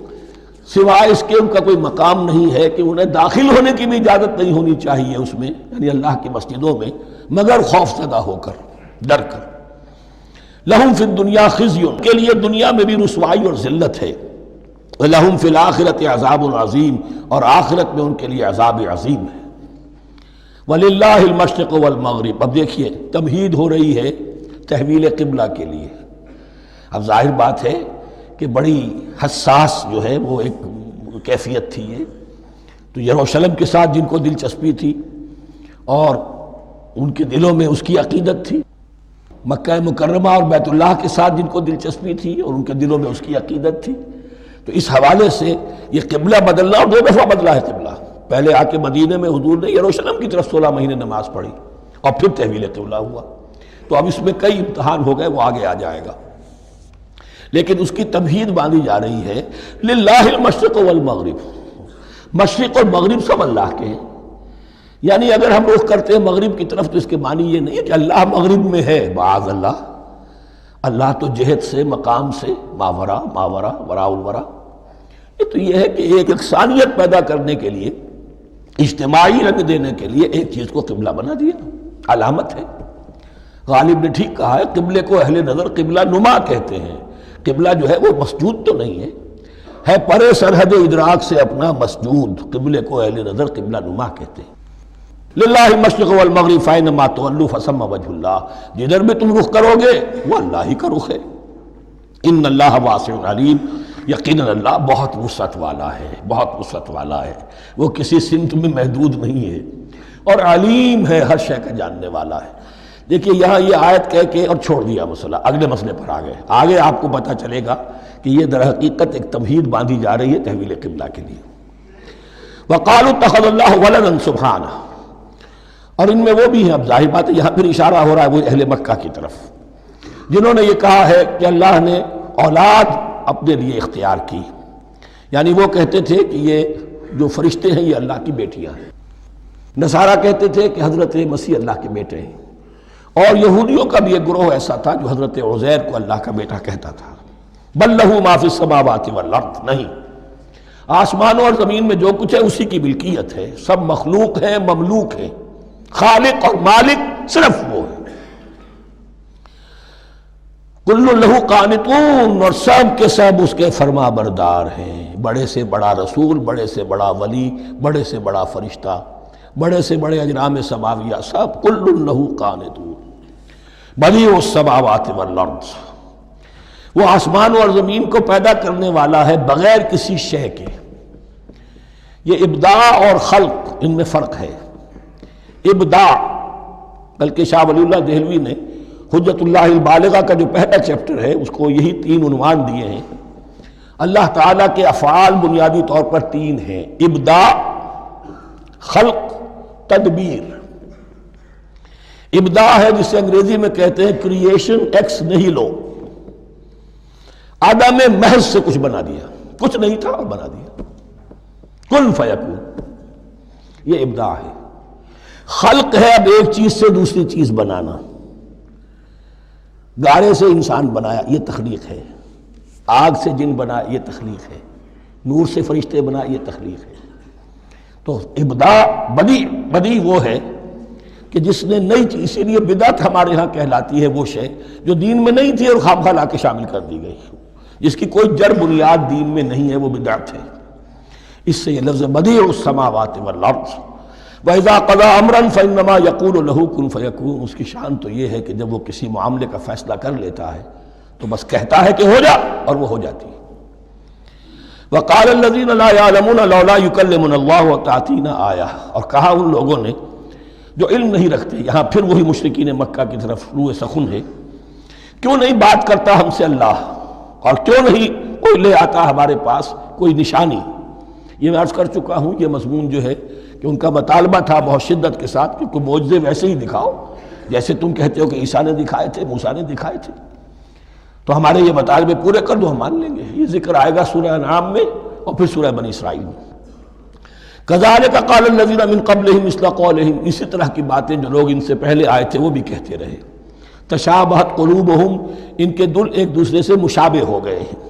سوائے اس کے ان کا کوئی مقام نہیں ہے کہ انہیں داخل ہونے کی بھی اجازت نہیں ہونی چاہیے اس میں، یعنی اللہ کی مسجدوں میں، مگر خوف زدہ ہو کر، ڈر کر۔ لہم فی الدنیا خزی، کے لیے دنیا میں بھی رسوائی اور ذلت ہے، لہم فی الآخرۃ عذاب عظیم، اور آخرت میں ان کے لیے عذاب عظیم ہے۔ وَلِلَّهِ الْمَشْرِقُ وَالْمَغْرِبُ، اب دیکھیے تمہید ہو رہی ہے تحویل قبلہ کے لیے۔ اب ظاہر بات ہے کہ بڑی حساس جو ہے وہ ایک کیفیت تھی یہ، تو یروشلم کے ساتھ جن کو دلچسپی تھی اور ان کے دلوں میں اس کی عقیدت تھی، مکہ مکرمہ اور بیت اللہ کے ساتھ جن کو دلچسپی تھی اور ان کے دلوں میں اس کی عقیدت تھی، تو اس حوالے سے یہ قبلہ بدلنا، اور 2 دفعہ بدلا ہے قبلہ۔ پہلے آ کے مدینے میں حضور نے یروشلم کی طرف 16 مہینے نماز پڑھی اور پھر تحویل قبلہ ہوا، تو اب اس میں کئی امتحان ہو گئے، وہ آگے آ جائے گا، لیکن اس کی تمہید باندھی جا رہی ہے۔ للہ المشرق والمغرب، مشرق اور مغرب سب اللہ کے ہیں، یعنی اگر ہم رخ کرتے ہیں مغرب کی طرف تو اس کے معنی یہ نہیں ہے کہ اللہ مغرب میں ہے، معاذ اللہ، اللہ تو جہت سے، مقام سے، ماورا وراء الورا، یہ تو یہ ہے کہ ایک یکسانیت پیدا کرنے کے لیے، اجتماعی رنگ دینے کے لیے ایک چیز کو قبلہ بنا دیا، علامت ہے۔ غالب نے ٹھیک کہا ہے، قبلے کو اہل نظر قبلہ نما کہتے ہیں، قبلہ جو ہے وہ مسجود تو نہیں ہے پرے سرحد ادراک سے اپنا مسجود، قبلے کو اہل نظر قبلہ نما کہتے ہیں۔ للہ المشرق والمغرب فأینما تولوا فثم وجہ اللہ، جدھر بھی تم رخ کرو گے وہ اللہ ہی کا رخ ہے۔ ان اللہ واسع علیم، یقیناً اللہ بہت وسعت والا ہے، بہت وسعت والا ہے، وہ کسی سمت میں محدود نہیں ہے، اور علیم ہے، ہر شے کا جاننے والا ہے۔ دیکھیے یہاں یہ آیت کہہ کے اور چھوڑ دیا مسئلہ، اگلے مسئلے پر آ گئے۔ آگے آپ کو پتہ چلے گا کہ یہ در حقیقت ایک تمہید باندھی جا رہی ہے تحویل قبلہ کے لیے۔ وقالوا اتخذ اللہ ولدا سبحانہ، اور ان میں وہ بھی ہیں، اب ظاہر بات ہے یہاں پھر اشارہ ہو رہا ہے وہ اہل مکہ کی طرف، جنہوں نے یہ کہا ہے کہ اللہ نے اولاد اپنے لیے اختیار کی، یعنی وہ کہتے تھے کہ یہ جو فرشتے ہیں یہ اللہ کی بیٹیاں ہیں، نصارہ کہتے تھے کہ حضرت مسیح اللہ کے بیٹے ہیں، اور یہودیوں کا بھی ایک گروہ ایسا تھا جو حضرت عزیر کو اللہ کا بیٹا کہتا تھا۔ بل لہ ما فی السماوات والارض، نہیں، آسمانوں اور زمین میں جو کچھ ہے اسی کی ملکیت ہے، سب مخلوق ہیں، مملوک ہیں، خالق اور مالک صرف وہ ہے۔ کل لہ قانتون، اور سب کے سب اس کے فرما بردار ہیں، بڑے سے بڑا رسول، بڑے سے بڑا ولی، بڑے سے بڑا فرشتہ، بڑے سے بڑے اجرام سماویہ، سب کل لہ قانتون بدیع السماوات والارض، وہ آسمان اور زمین کو پیدا کرنے والا ہے بغیر کسی شے کے۔ یہ ابداع اور خلق ان میں فرق ہے۔ ابداع، بلکہ شاہ ولی اللہ دہلوی نے حجت اللہ البالغہ کا جو پہلا چیپٹر ہے اس کو یہی 3 عنوان دیے ہیں۔ اللہ تعالیٰ کے افعال بنیادی طور پر 3 ہیں، ابداع، خلق، تدبیر۔ ابداع ہے جسے انگریزی میں کہتے ہیں کریشن ایکس نہیلو، عدم محض سے کچھ بنا دیا، کچھ نہیں تھا اور بنا دیا، کن فیکون، یہ ابداع ہے۔ خلق ہے اب ایک چیز سے دوسری چیز بنانا، گارے سے انسان بنایا، یہ تخلیق ہے، آگ سے جن بنایا، یہ تخلیق ہے، نور سے فرشتے بنایا، یہ تخلیق ہے۔ تو ابداع بدیع وہ ہے کہ جس نے نئی چیز، اسی لیے بدعت ہمارے ہاں کہلاتی ہے وہ شے جو دین میں نہیں تھی اور خواہ لا کے شامل کر دی گئی، جس کی کوئی جڑ بنیاد دین میں نہیں ہے، وہ بدعت ہے۔ اس سے یہ لفظ بدیع السماوات والارض، وَإِذَا قَضَىٰ أَمْرًا فَإِنَّمَا يَقُولُ لَهُ كُن فَيَكُونُ، اس کی شان تو یہ ہے کہ جب وہ کسی معاملے کا فیصلہ کر لیتا ہے تو بس کہتا ہے کہ ہو جا، اور وہ ہو جاتی ہے۔ وَقَالَ الَّذِينَ لَا يَعْلَمُونَ لَوْلَا يُكَلِّمُنَا اللَّهُ وَتَأْتِينَا آیَةٌ، اور کہا ان لوگوں نے جو علم نہیں رکھتے، یہاں پھر وہی مشرکین مکہ کی طرف روح سخن ہے، کیوں نہیں بات کرتا ہم سے اللہ، اور کیوں نہیں کوئی لے آتا ہمارے پاس کوئی نشانی۔ یہ میں عرض کر چکا ہوں، یہ مضمون جو ہے کہ ان کا مطالبہ تھا بہت شدت کے ساتھ کہ کوئی معجزے ویسے ہی دکھاؤ جیسے تم کہتے ہو کہ عیسیٰ نے دکھائے تھے، موسیٰ نے دکھائے تھے، تو ہمارے یہ مطالبے پورے کر دو، ہم مان لیں گے۔ یہ ذکر آئے گا سورہ انعام میں اور پھر سورہ بنی اسرائیل میں۔ کذالک قال الذین من قبلہم مثل قولہم، اسی طرح کی باتیں جو لوگ ان سے پہلے آئے تھے وہ بھی کہتے رہے۔ تشابہت قلوبہم، ان کے دل ایک دوسرے سے مشابہ ہو گئے ہیں۔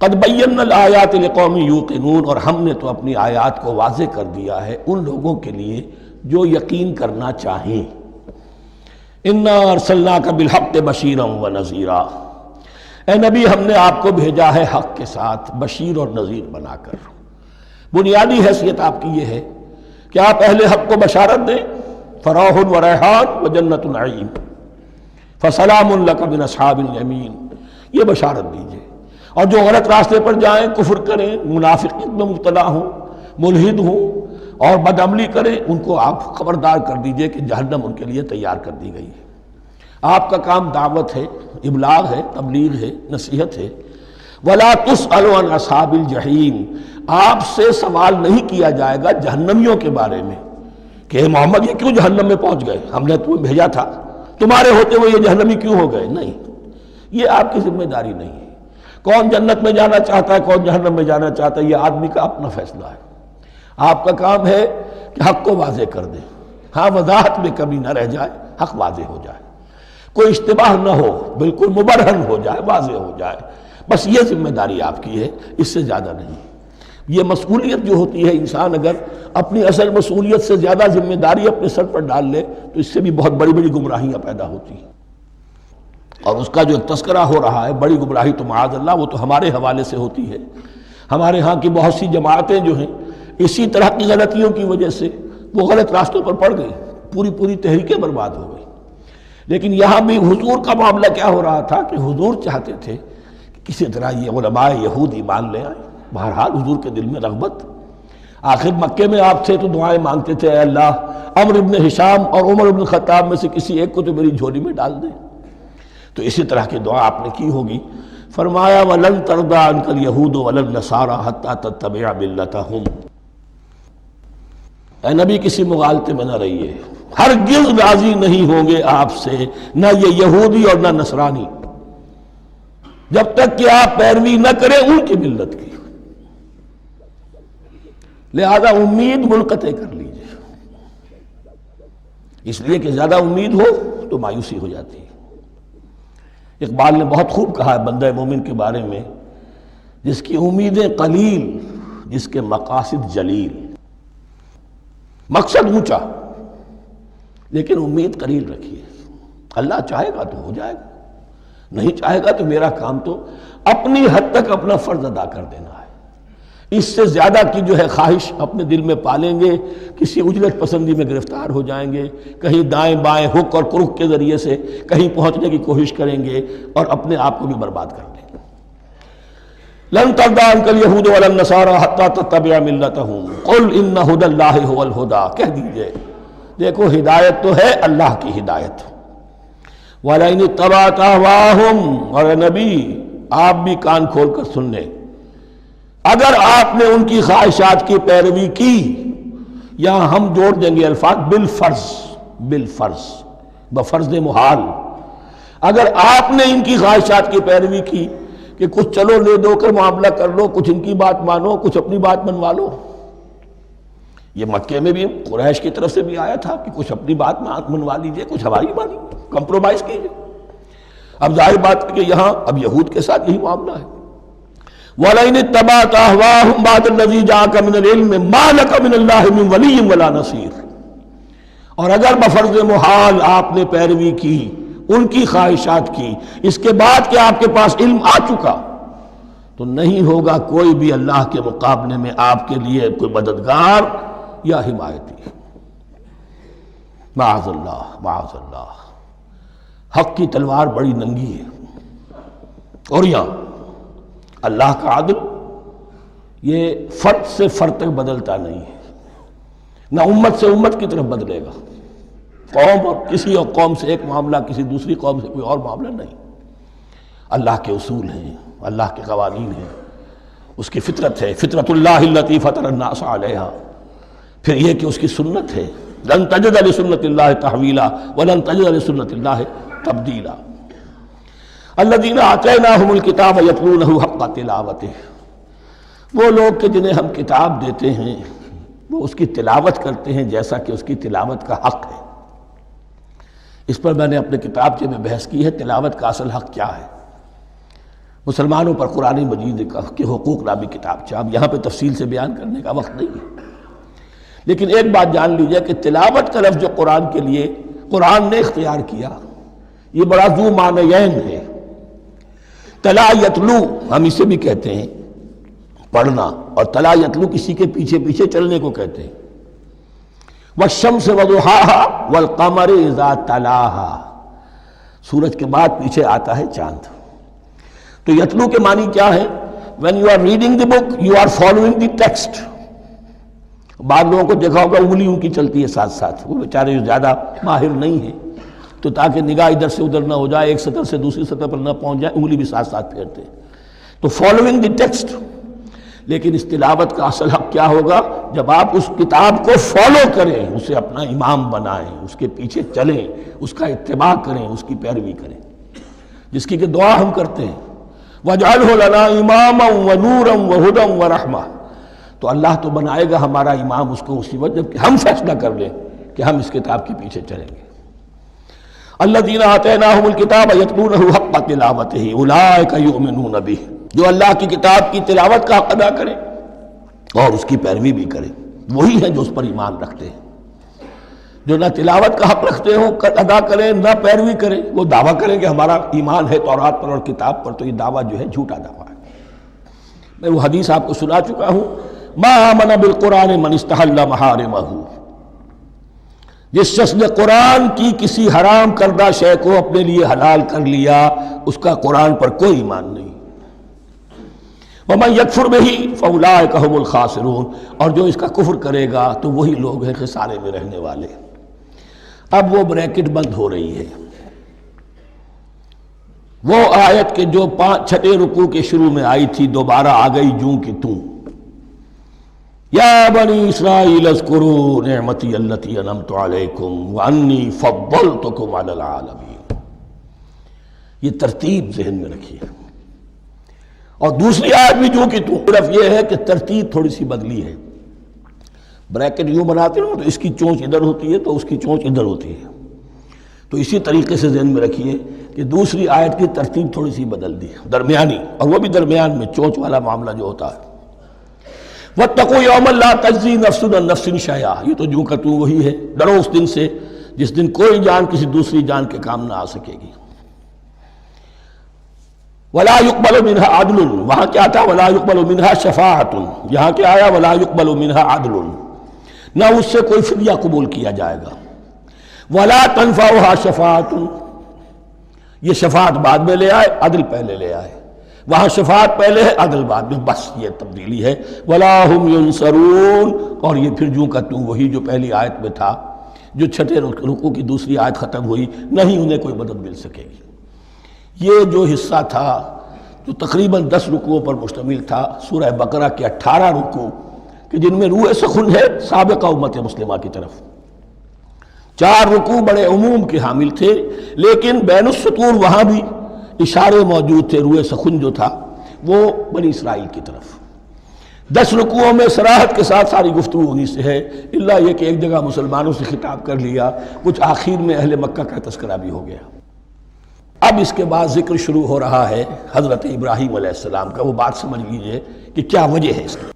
قد بینا الآیات لقوم یوقنون، اور ہم نے تو اپنی آیات کو واضح کر دیا ہے ان لوگوں کے لیے جو یقین کرنا چاہیں۔ انا ارسلناک بالحق بشیرا ونذیرا، اے نبی ہم نے آپ کو بھیجا ہے حق کے ساتھ بشیر اور نذیر بنا کر۔ بنیادی حیثیت آپ کی یہ ہے کہ آپ اہل حق کو بشارت دیں، فراح و ریحان و جنت نعیم، فسلام لک من اصحاب الیمین، یہ بشارت دیجئے۔ اور جو غلط راستے پر جائیں، کفر کریں، منافقت میں مبتلا ہوں، ملحد ہوں اور بدعملی کریں، ان کو آپ خبردار کر دیجئے کہ جہنم ان کے لیے تیار کر دی گئی ہے۔ آپ کا کام دعوت ہے، ابلاغ ہے، تبلیغ ہے، نصیحت ہے۔ وَلَا تُسْأَلُ عَنْ أَصْحَابِ الْجَحِيمِ، آپ سے سوال نہیں کیا جائے گا جہنمیوں کے بارے میں کہ محمد یہ کیوں جہنم میں پہنچ گئے، ہم نے تمہیں بھیجا تھا، تمہارے ہوتے ہوئے یہ جہنمی کیوں ہو گئے، نہیں، یہ آپ کی ذمہ داری نہیں ہے۔ کون جنت میں جانا چاہتا ہے، کون جہنم میں جانا چاہتا ہے، یہ آدمی کا اپنا فیصلہ ہے۔ آپ کا کام ہے کہ حق کو واضح کر دیں، ہاں وضاحت میں کمی نہ رہ جائے، حق واضح ہو جائے، کوئی اشتباہ نہ ہو، بالکل مبرہن ہو جائے، واضح ہو جائے، بس یہ ذمہ داری آپ کی ہے، اس سے زیادہ نہیں۔ یہ مسئولیت جو ہوتی ہے، انسان اگر اپنی اصل مسئولیت سے زیادہ ذمہ داری اپنے سر پر ڈال لے تو اس سے بھی بہت بڑی بڑی گمراہیاں پیدا ہوتی ہیں، اور اس کا جو تذکرہ ہو رہا ہے بڑی گمراہی تو معاذ اللہ وہ تو ہمارے حوالے سے ہوتی ہے۔ ہمارے ہاں کی بہت سی جماعتیں جو ہیں اسی طرح کی غلطیوں کی وجہ سے وہ غلط راستوں پر پڑ گئی، پوری تحریکیں برباد ہو گئی۔ لیکن یہاں بھی حضور کا معاملہ کیا ہو رہا تھا کہ حضور چاہتے تھے کہ کسی طرح یہ علماء یہود ایمان لے آئے۔ بہرحال حضور کے دل میں رغبت، آخر مکے میں آپ تھے تو دعائیں مانگتے تھے، اے اللہ عمرو ابن ہشام اور عمر ابن خطاب میں سے کسی ایک کو تو میری جھولی میں ڈال دے۔ تو اسی طرح کی دعا آپ نے کی ہوگی۔ فرمایا وَلَن تَرْضَىٰ عَنْكَ الْيَهُودُ وَلَا النَّصَارَىٰ حَتَّىٰ تَتَّبِعَ مِلَّتَهُمْ۔ اے نبی کسی مغالطے میں نہ رہیے، ہرگز راضی نہیں ہوں گے آپ سے نہ یہ یہودی اور نہ نصرانی، جب تک کہ آپ پیروی نہ کریں ان کی ملت کی۔ لہذا امید منقطع کر لیجیے، اس لیے کہ زیادہ امید ہو تو مایوسی ہو جاتی ہے۔ اقبال نے بہت خوب کہا ہے بندہ مومن کے بارے میں، جس کی امیدیں قلیل، جس کے مقاصد جلیل۔ مقصد اونچا لیکن امید قلیل رکھیے، اللہ چاہے گا تو ہو جائے گا، نہیں چاہے گا تو میرا کام تو اپنی حد تک اپنا فرض ادا کر دینا ہے۔ اس سے زیادہ کی جو ہے خواہش اپنے دل میں پالیں گے، کسی اجرت پسندی میں گرفتار ہو جائیں گے، کہیں دائیں بائیں ہک اور کرک کے ذریعے سے کہیں پہنچنے کی کوشش کریں گے اور اپنے آپ کو بھی برباد کر دیں گے۔ لن ترضى عنك اليهود ولا النصارى حتى تتبع ملتهم قل ان هدى الله هو الهدى، کہہ دیجئے دیکھو ہدایت تو ہے اللہ کی ہدایت۔ وَلَئِنِ اتَّبَعْتَ أَهْوَاءَهُمْ، اور نبی آپ بھی کان کھول کر سن لیں، اگر آپ نے ان کی خواہشات کی پیروی کی، یہاں ہم جوڑ دیں گے الفاظ بالفرض بفرض محال، اگر آپ نے ان کی خواہشات کی پیروی کی کہ کچھ چلو لے دو کر معاملہ کر لو، کچھ ان کی بات مانو، کچھ اپنی بات منوا لو۔ یہ مکے میں بھی قریش کی طرف سے بھی آیا تھا کہ کچھ اپنی بات منوا لیجئے، کچھ ہماری مانی، کمپرومائز کیجئے۔ اب ظاہر بات ہے کہ یہاں اب یہود کے ساتھ یہی معاملہ ہے۔ وَلَئِنِ اتَّبَعْتَ أَهْوَاءَهُمْ بَعْدَ الَّذِي جَاءَكَ مِنَ الْعِلْمِ مَا لَكَ مِنَ اللَّهِ مِنْ وَلِيٍّ وَلَا نَصِيرٍ، اور اگر بفرض محال آپ نے پیروی کی ان کی خواہشات کی، اس کے بعد کہ آپ کے پاس علم آ چکا، تو نہیں ہوگا کوئی بھی اللہ کے مقابلے میں آپ کے لیے کوئی مددگار یا حمایتی۔ معاذ اللہ معاذ اللہ، حق کی تلوار بڑی ننگی ہے۔ اور یہاں اللہ کا عدل یہ فرد سے فرد تک بدلتا نہیں ہے، نہ امت سے امت کی طرف بدلے گا، قوم اور کسی اور قوم سے ایک معاملہ، کسی دوسری قوم سے کوئی اور معاملہ نہیں۔ اللہ کے اصول ہیں، اللہ کے قوانین ہیں، اس کی فطرت ہے، فطرت اللہ التی فطر الناس علیہا، پھر یہ کہ اس کی سنت ہے، لن تجد لسنت اللہ تحویلا ولن تجد لسنت اللہ تبدیلا۔ الذین آتیناہم الکتاب یتلونہ حق تلاوتہ، وہ لوگ کہ جنہیں ہم کتاب دیتے ہیں وہ اس کی تلاوت کرتے ہیں جیسا کہ اس کی تلاوت کا حق ہے۔ اس پر میں نے اپنے کتابچے میں بحث کی ہے، تلاوت کا اصل حق کیا ہے۔ مسلمانوں پر قرآن مجید کے حقوق نامی کتابچہ، اب یہاں پہ تفصیل سے بیان کرنے کا وقت نہیں ہے، لیکن ایک بات جان لیجئے کہ تلاوت کا لفظ جو قرآن کے لیے قرآن نے اختیار کیا، یہ بڑا ذو معنیین ہے۔ تلا یتلو ہم اسے بھی کہتے ہیں پڑھنا، اور تلا یتلو کسی کے پیچھے پیچھے چلنے کو کہتے ہیں۔ والشمس وضحاها والقمر اذا تلاها، سورج کے بعد پیچھے آتا ہے چاند۔ تو یتلو کے معنی کیا ہے؟ when you are reading the book you are following the text۔ بعض لوگوں کو دیکھا ہوگا انگلی ان کی چلتی ہے ساتھ ساتھ، وہ بیچارے جو زیادہ ماہر نہیں ہیں تو تاکہ نگاہ ادھر سے ادھر نہ ہو جائے، ایک سطر سے دوسری سطر پر نہ پہنچ جائے، انگلی بھی ساتھ ساتھ پھیرتے ہیں، تو فالوئنگ دی ٹیکسٹ۔ لیکن اس تلاوت کا اصل حق کیا ہوگا؟ جب آپ اس کتاب کو فالو کریں، اسے اپنا امام بنائیں، اس کے پیچھے چلیں، اس کا اتباع کریں، اس کی پیروی کریں، جس کی کہ دعا ہم کرتے ہیں وَاجْعَلْهُ لَنَا إِمَامًا وَنُورًا وَهُدًى وَرَحْمَةً، تو اللہ تو بنائے گا ہمارا امام اس کو اسی وقت جب کہ ہم فیصلہ کر لیں کہ ہم اس کتاب کے پیچھے چلیں گے۔ الذین آتیناہم الکتاب یتلونہ حق تلاوتہ اولئک یؤمنون بہ، جو اللہ کی کتاب کی تلاوت کا حق ادا کریں اور اس کی پیروی بھی کریں، وہی ہیں جو اس پر ایمان رکھتے ہیں۔ جو نہ تلاوت کا حق رکھتے ہوں ادا کریں، نہ پیروی کریں، وہ دعویٰ کریں کہ ہمارا ایمان ہے تورات پر اور کتاب پر، تو یہ دعویٰ جو ہے جھوٹا دعویٰ ہے۔ میں وہ حدیث آپ کو سنا چکا ہوں، ما آمن بالقرآن من استحل محارمہ، جس شخص نے قرآن کی کسی حرام کردہ شے کو اپنے لیے حلال کر لیا اس کا قرآن پر کوئی ایمان نہیں۔ وَمَن يَكْفُرْ بِهِ فَأُولَٰئِكَ هُمُ الْخَاسِرُونَ، اور جو اس کا کفر کرے گا تو وہی لوگ ہیں خسارے میں رہنے والے۔ اب وہ بریکٹ بند ہو رہی ہے، وہ آیت کے جو چھٹے رکوع کے شروع میں آئی تھی دوبارہ آ گئی جوں کی توں۔ یا بنی اسرائیل اذکروا نعمتی التی انعمت علیکم وانی فضلتکم علی العالمین، یہ ترتیب ذہن میں رکھیے۔ اور دوسری آیت بھی جو کہ تو، صرف یہ ہے کہ ترتیب تھوڑی سی بدلی ہے۔ بریکٹ یوں بناتے ہو تو اس کی چونچ ادھر ہوتی ہے تو اس کی چونچ ادھر ہوتی ہے، تو اسی طریقے سے ذہن میں رکھیے کہ دوسری آیت کی ترتیب تھوڑی سی بدل دی درمیانی، اور وہ بھی درمیان میں چونچ والا معاملہ جو ہوتا ہے۔ وَاتَّقُوا يَوْمًا لَا تَجْزِي نَفْسٌ عَن نَفْسٍ شَيْئًا، یہ تو جو کہ تو وہی ہے، ڈرو اس دن سے جس دن کوئی جان کسی دوسری جان کے کام نہ آ سکے گی۔ وَلَا يُقْبَلُ مِنْهَا عَدْلٌ، وہاں کیا تھا وَلَا يُقْبَلُ مِنْهَا شَفَاعَةٌ، یہاں کیا آیا وَلَا يُقْبَلُ مِنْهَا عَدْلٌ، نہ اس سے کوئی فدیہ قبول کیا جائے گا۔ وَلَا تَنْفَعُهَا شَفَاعَةٌ، یہ شفاعت بعد میں لے آئے، عدل پہلے لے آئے، وہاں شفاعت پہلے ہے عدل بعد میں، بس یہ تبدیلی ہے۔ وَلَا هُمْ يُنصَرُونَ، اور یہ پھر جو کا تو وہی جو پہلی آیت میں تھا، جو چھٹے رکوع کی دوسری آیت ختم ہوئی، نہیں انہیں کوئی مدد مل سکے گی۔ یہ جو حصہ تھا جو تقریباً 10 رکوعوں پر مشتمل تھا، سورہ بقرہ کے 18 رکوع کہ جن میں روح سخن ہے سابقہ امت مسلمہ کی طرف، 4 رکوع بڑے عموم کے حامل تھے، لیکن بین السطور وہاں بھی اشارے موجود تھے، روح سخن جو تھا وہ بنی اسرائیل کی طرف۔ 10 رکوعوں میں صراحت کے ساتھ ساری گفتگو انہی سے ہے، الا یہ کہ ایک جگہ مسلمانوں سے خطاب کر لیا، کچھ آخر میں اہل مکہ کا تذکرہ بھی ہو گیا۔ اب اس کے بعد ذکر شروع ہو رہا ہے حضرت ابراہیم علیہ السلام کا۔ وہ بات سمجھ لیجئے کہ کیا وجہ ہے اس کی۔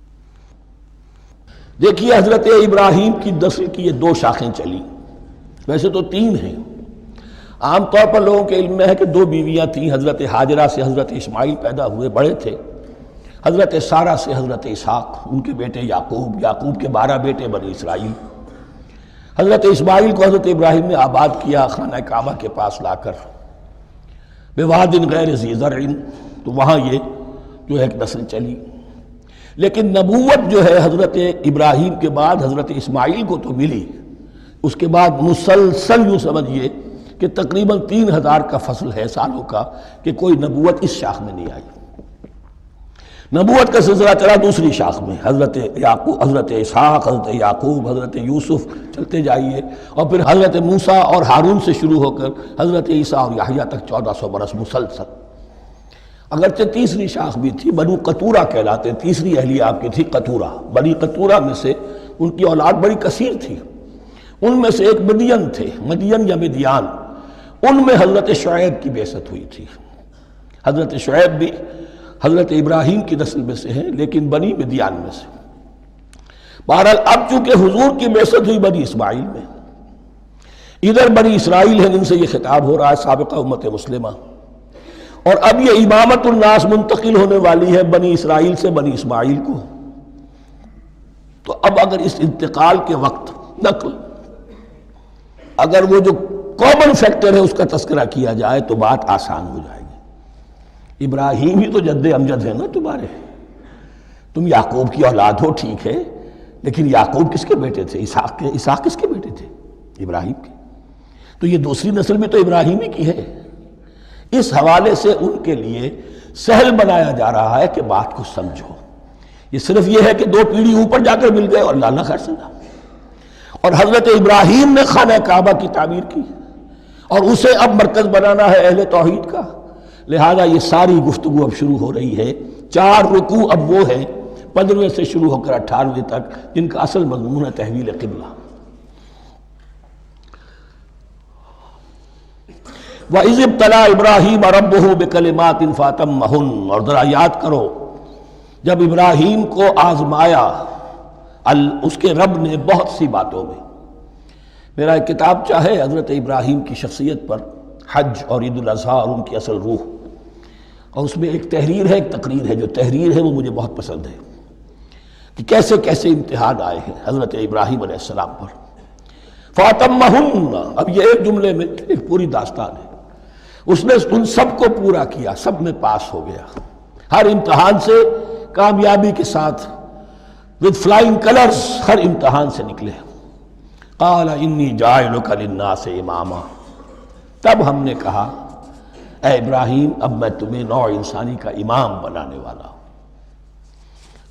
دیکھیے حضرت ابراہیم کی نسل کی یہ 2 شاخیں چلی، ویسے تو 3 ہیں، عام طور پر لوگوں کے علم میں ہے کہ 2 بیویاں تھیں، حضرت ہاجرہ سے حضرت اسماعیل پیدا ہوئے، بڑے تھے، حضرت سارہ سے حضرت اسحاق، ان کے بیٹے یعقوب، یعقوب کے 12 بیٹے بنی اسرائیل۔ حضرت اسماعیل کو حضرت ابراہیم نے آباد کیا خانہ کعبہ کے پاس لا کر، بواد غیر ذی زرع، تو وہاں یہ جو ایک نسل چلی۔ لیکن نبوت جو ہے حضرت ابراہیم کے بعد حضرت اسماعیل کو تو ملی، اس کے بعد مسلسل یوں سمجھیے کہ تقریباً 3000 کا فصل ہے سالوں کا کہ کوئی نبوت اس شاخ میں نہیں آئی۔ نبوت کا سلسلہ چلا دوسری شاخ میں، حضرت یعقوب، حضرت اسحاق، حضرت یعقوب، حضرت یوسف، چلتے جائیے، اور پھر حضرت موسیٰ اور ہارون سے شروع ہو کر حضرت عیسیٰ اور یحییٰ تک 1400 برس مسلسل۔ اگرچہ تیسری شاخ بھی تھی، بنو قطورہ کہلاتے، تیسری اہلیہ آپ کی تھی قطورہ، بنی قطورہ میں سے ان کی اولاد بڑی کثیر تھی، ان میں سے ایک مدین تھے، مدین یا مدیان، ان میں حضرت شعیب کی بعثت ہوئی تھی۔ حضرت شعیب بھی حضرت ابراہیم کی نسل میں سے ہیں لیکن بنی مدیان میں سے۔ بہرحال اب چونکہ حضور کی بعثت ہوئی بنی اسماعیل میں، ادھر بنی اسرائیل ہیں جن سے یہ خطاب ہو رہا ہے سابقہ امت مسلمہ، اور اب یہ امامت الناس منتقل ہونے والی ہے بنی اسرائیل سے بنی اسماعیل کو۔ تو اب اگر اس انتقال کے وقت نقل، اگر وہ جو کامن فیکٹر ہے اس کا تذکرہ کیا جائے تو بات آسان ہو جائے گی۔ ابراہیم ہی تو جد امجد ہے نا تمہارے، تم یعقوب کی اولاد ہو ٹھیک ہے، لیکن یعقوب کس کے بیٹے تھے؟ اسحاق کے۔ اسحاق کس کے بیٹے تھے؟ ابراہیم کے۔ تو یہ دوسری نسل بھی تو ابراہیم ہی کی ہے۔ اس حوالے سے ان کے لیے سہل بنایا جا رہا ہے کہ بات کو سمجھو، یہ صرف یہ ہے کہ 2 پیڑھی اوپر جا کر مل گئے اور اللہ خیر سنا۔ اور حضرت ابراہیم نے خانہ کعبہ کی تعمیر کی اور اسے اب مرکز بنانا ہے اہل توحید کا، لہذا یہ ساری گفتگو اب شروع ہو رہی ہے۔ 4 رکوع اب وہ ہیں 15ویں سے شروع ہو کر 18ویں تک جن کا اصل مضمون ہے تحویل قبلہ۔ وَإِذِ ابْتَلَىٰ إِبْرَاهِيمَ رَبُّهُ بِكَلِمَاتٍ فَأَتَمَّهُنَّ، اور ذرا یاد کرو جب ابراہیم کو آزمایا اس کے رب نے بہت سی باتوں میں۔ میرا ایک کتاب چاہے حضرت ابراہیم کی شخصیت پر، حج اور عید الاضحیٰ اور ان کی اصل روح، اور اس میں ایک تحریر ہے ایک تقریر ہے، جو تحریر ہے وہ مجھے بہت پسند ہے کہ کیسے کیسے امتحان آئے ہیں حضرت ابراہیم علیہ السلام پر۔ فاتمہن، اب یہ ایک جملے میں ایک پوری داستان ہے، اس نے ان سب کو پورا کیا، سب میں پاس ہو گیا، ہر امتحان سے کامیابی کے ساتھ with flying colors ہر امتحان سے نکلے۔ قال انی جاعلک للناس اماما، تب ہم نے کہا اے ابراہیم اب میں تمہیں نوع انسانی کا امام بنانے والا ہوں۔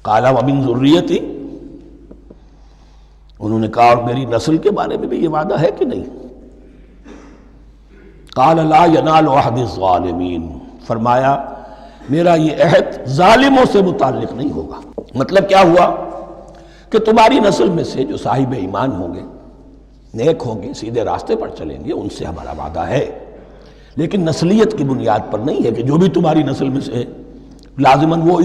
قال ومن ذریتی، انہوں نے کہا اور میری نسل کے بارے میں بھی یہ وعدہ ہے کہ نہیں؟ قال لا ینال عہد الظالمین، فرمایا میرا یہ عہد ظالموں سے متعلق نہیں ہوگا۔ مطلب کیا ہوا کہ تمہاری نسل میں سے جو صاحب ایمان ہوں گے، نیک ہوں گے، سیدھے راستے پر چلیں گے، ان سے ہمارا وعدہ ہے، لیکن نسلیت کی بنیاد پر نہیں ہے کہ جو بھی تمہاری نسل میں سے لازماً وہ